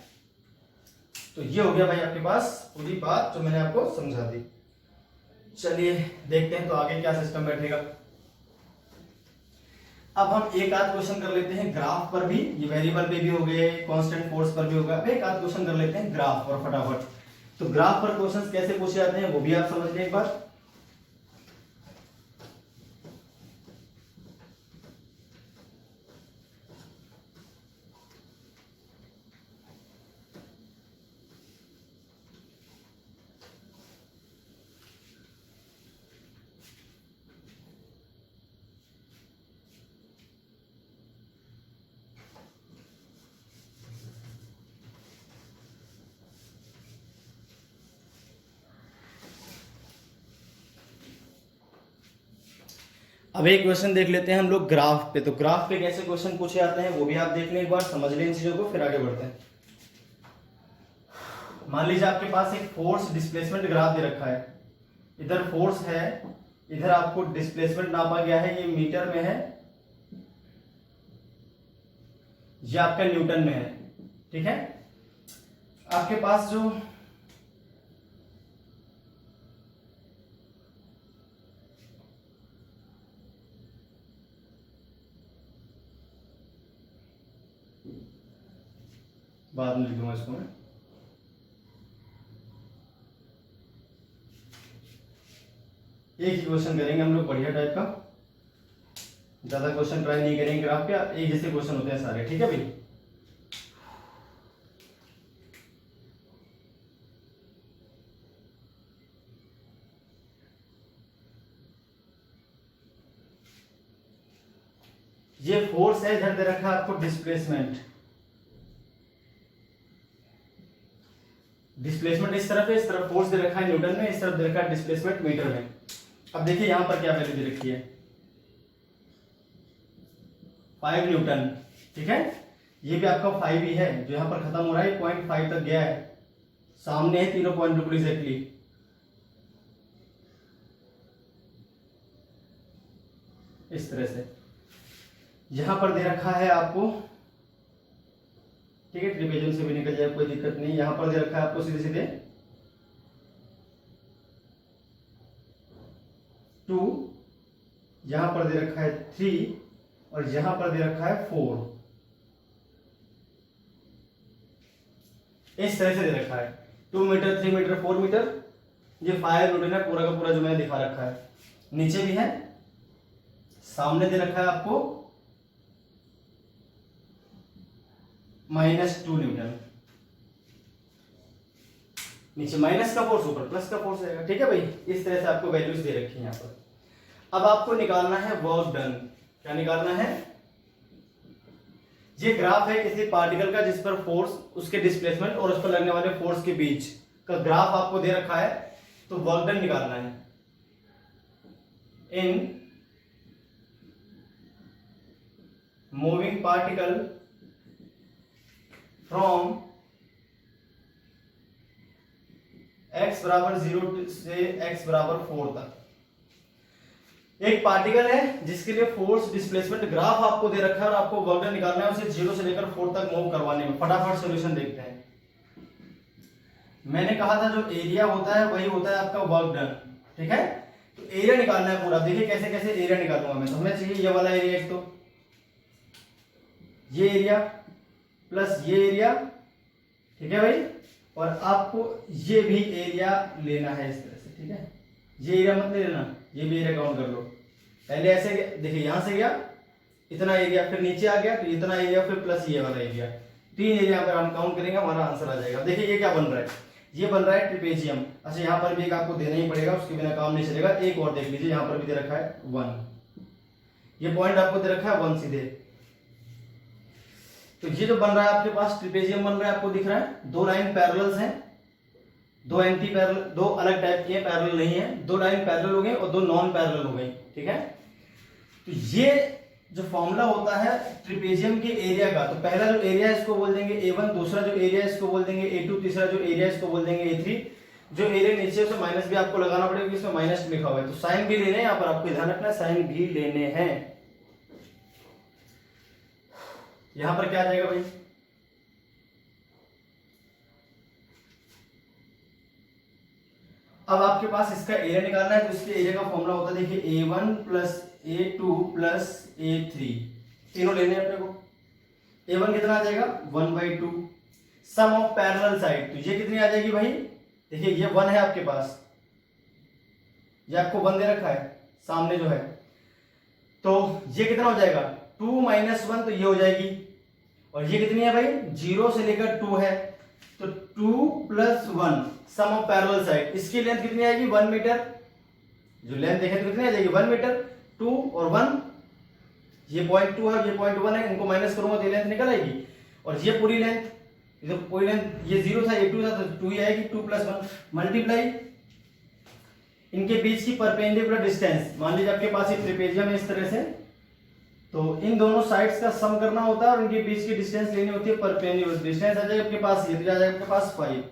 तो ये हो गया भाई आपके पास पूरी बात जो मैंने आपको समझा दी। चलिए देखते हैं तो आगे क्या सिस्टम बैठेगा। अब हम एक आध क्वेश्चन कर लेते हैं ग्राफ पर भी, ये वेरिएबल पे भी हो गए, कांस्टेंट फोर्स पर भी होगा। अब एक आध क्वेश्चन कर लेते हैं ग्राफ पर फटाफट। तो ग्राफ पर क्वेश्चंस कैसे पूछे जाते हैं वो भी आप समझ लें एक बार। अब एक क्वेश्चन देख लेते हैं हम लोग ग्राफ पे। तो ग्राफ पे कैसे क्वेश्चन पूछे जाते हैं वो भी आप देख लें एक बार, समझ लें इन चीजों को, फिर आगे बढ़ते हैं। मान लीजिए आपके पास एक फोर्स डिस्प्लेसमेंट ग्राफ दे रखा है, इधर फोर्स है, इधर आपको डिस्प्लेसमेंट नापा गया है, ये मीटर में है, ये आपका न्यूटन में है, ठीक है। आपके पास जो बाद में लिख दूंगा इसको मैं, एक ही क्वेश्चन करेंगे हम लोग बढ़िया टाइप का, ज्यादा क्वेश्चन ट्राई नहीं करेंगे ग्राफ पे, एक जैसे क्वेश्चन होते हैं सारे, ठीक है भाई। ये फोर्स है, इधर दे रखा है आपको डिस्प्लेसमेंट, डिस्प्लेसमेंट इस तरफ है, इस तरफ फोर्स दे रखा है न्यूटन में, इस तरफ दे रखा है डिस्प्लेसमेंट मीटर में। अब देखिए यहां पर क्या वैल्यू दे रखी है, 5 न्यूटन, ठीक है। ये भी आपका 5 ही है, जो यहां पर खत्म हो रहा है 0.5 तक गया है, सामने है तीनों पॉइंट बिल्कुल एग्जैक्टली। इस तरह से यहां पर दे रखा है आपको, ठीक है, ट्रिपेजियम से भी निकल जाए कोई दिक्कत नहीं। यहां पर दे रखा है आपको सीधे सीधे 2, यहां पर दे रखा है 3 और यहां पर दे रखा है 4। इस तरह से दे रखा है 2 मीटर, 3 मीटर, 4 मीटर। ये 5 न्यूटन है पूरा का पूरा जो मैंने दिखा रखा है। नीचे भी है, सामने दे रखा है आपको -2 न्यूटन, नीचे माइनस का फोर्स, ऊपर प्लस का फोर्स रहेगा, ठीक है भाई। इस तरह से आपको वैल्यूज दे रखी है यहाँ पर। अब आपको निकालना है वर्क डन। क्या निकालना है? ये ग्राफ है किसी पार्टिकल का जिस पर फोर्स, उसके डिस्प्लेसमेंट और उस पर लगने वाले फोर्स के बीच का ग्राफ आपको दे रखा है, तो वर्क डन निकालना है in moving particle from x बराबर 0 से x बराबर 4 तक। एक पार्टिकल है जिसके लिए फोर्स डिस्प्लेसमेंट ग्राफ आपको दे रखा है और आपको वर्क डन निकालना है उसे 0 से लेकर 4 तक मूव करवाने में। फटाफट सॉल्यूशन देखते हैं। मैंने कहा था जो एरिया होता है वही होता है आपका वर्क डन, ठीक है। तो एरिया निकालना है पूरा। देखिए कैसे कैसे एरिया निकालूंगा मैं। तो हमें चाहिए ये वाला एरिया, एक तो ये एरिया प्लस ये एरिया, ठीक है भाई। और आपको ये भी एरिया लेना है इस तरह से, ठीक है। ये एरिया मत ले लेना, ये भी एरिया काउंट कर लो। पहले ऐसे देखिए यहां से गया इतना एरिया, फिर नीचे आ गया तो इतना एरिया, फिर प्लस ये वाला एरिया। 3 एरिया अगर हम काउंट करेंगे हमारा आंसर आ जाएगा। देखिए ये क्या बन रहा है, ये बन रहा है ट्रिपेजियम। अच्छा यहाँ पर भी एक आपको देना ही पड़ेगा, उसके बिना काम नहीं चलेगा। एक और देख लीजिए, यहाँ पर भी दे रखा है 1, ये पॉइंट आपको दे रखा है 1 सीधे। तो ये जो बन रहा है आपके पास ट्रिपेजियम बन रहा है, आपको दिख रहा है। 2 लाइन पैरेलल्स हैं, 2 एंटी पैरेलल, 2 अलग टाइप की पैरेलल नहीं है। 2 लाइन पैरेलल हो गई और 2 नॉन पैरेलल हो गई, ठीक है। तो ये जो फॉर्मूला होता है ट्रिपेजियम के एरिया का, तो पहला जो एरिया है इसको बोल देंगे A1, दूसरा जो एरिया है इसको बोल देंगे A2, तीसरा जो एरिया है इसको बोल देंगे A3। जो एरिया नीचे उसे माइनस भी आपको लगाना पड़ेगा, इसमें माइनस लिखा हुआ है। तो साइन भी लेने हैं, यहाँ पर आपको ध्यान रखना है साइन भी लेने हैं। यहां पर क्या आ जाएगा भाई, अब आपके पास इसका एरिया निकालना है, तो इसके एरिया का फॉर्मूला होता है, देखिए A1 plus A2 plus A3, तीनों लेने हैं अपने को। A1 कितना आ जाएगा 1/2 सम ऑफ पैरेलल साइड, तो ये कितनी आ जाएगी भाई, देखिए ये 1 है आपके पास, ये आपको 1 दे रखा है सामने जो है, तो ये कितना हो जाएगा 2 माइनस 1, तो ये हो जाएगी, और ये कितनी है भाई 0 से लेकर 2 है, तो 2 plus 1 sum of parallel side, इसकी लेंथ कितनी आएगी 1 मीटर, जो लेंथ देखें तो कितनी आ जाएगी 1 मीटर, 2 और 1, ये 0.2 है, ये 0.1 है, इनको माइनस करूंगा तो ये लेंथ निकल आएगी, और ये पूरी लेंथ, ये पूरी लेंथ, ये 0 था ये 2 था, तो 2 ही आएगी, 2 प्लस 1 मल्टीप्लाई इनके बीच की परपेंडिकुलर डिस्टेंस, मान लीजिए आपके पास एक ट्रेपेजियम है इस तरह से, तो इन दोनों साइड्स का सम करना होता है और इनके बीच की डिस्टेंस लेनी होती है परपेंडिकुलर, डिस्टेंस आ जाएगा आपके पास, ये तो आ जाएगा आपके पास 5,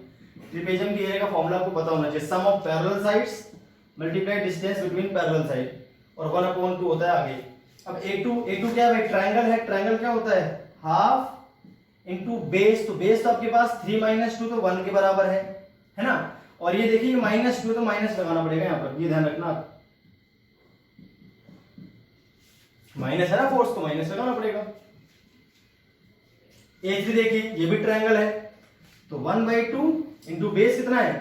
ट्रेपेजियम के एरिया का फॉर्मूला आपको पता होना चाहिए, sum of parallel sides multiply distance between parallel side, और 1/2 होता है आगे। अब A2 क्या है, ट्रायंगल है, ट्रायंगल क्या होता है हाफ इंटू बेस, तो बेस तो आपके पास 3 माइनस 2 तो 1 के बराबर है ना, और ये देखिए -2 तो माइनस लगाना पड़ेगा यहाँ पर, ये ध्यान रखना आप, माइनस है ना फोर्स, तो माइनस लगाना पड़ेगा। A3 देखिए ये भी ट्रायंगल है, तो 1/2 इंटू बेस कितना है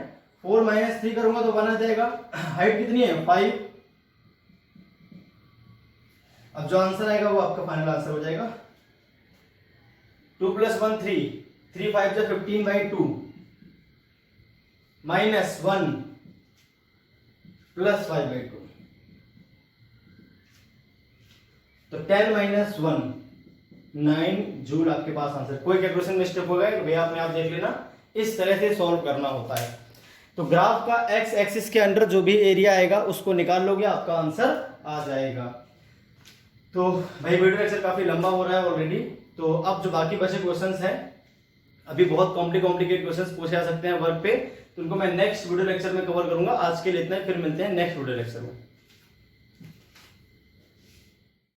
4 माइनस 3 करूंगा तो 1 आ जाएगा, हाइट कितनी है 5, अब जो आंसर आएगा वो आपका फाइनल आंसर हो जाएगा, 2 प्लस 1 3, 3 5 जो 15/2 माइनस 1 प्लस 5/2, तो 10 माइनस 1 9 जूल आपके पास आंसर। कोई कैलकुलेशन मिस्टेक हो गया तो भैया अपने आप देख लेना, इस तरह से सॉल्व करना होता है। तो ग्राफ का एक्स एक्सिस के अंडर जो भी एरिया आएगा उसको निकाल लोगे, आपका आंसर आ जाएगा। तो भाई वीडियो लेक्चर काफी लंबा हो रहा है ऑलरेडी, तो अब जो बाकी बचे क्वेश्चंस हैं, अभी बहुत कॉम्प्लिकेटेड क्वेश्चंस पूछे जा सकते हैं वर्क पे, तो उनको मैं नेक्स्ट वीडियो लेक्चर में कवर करूंगा। आज के लिए इतना ही, फिर मिलते हैं नेक्स्ट वीडियो लेक्चर में।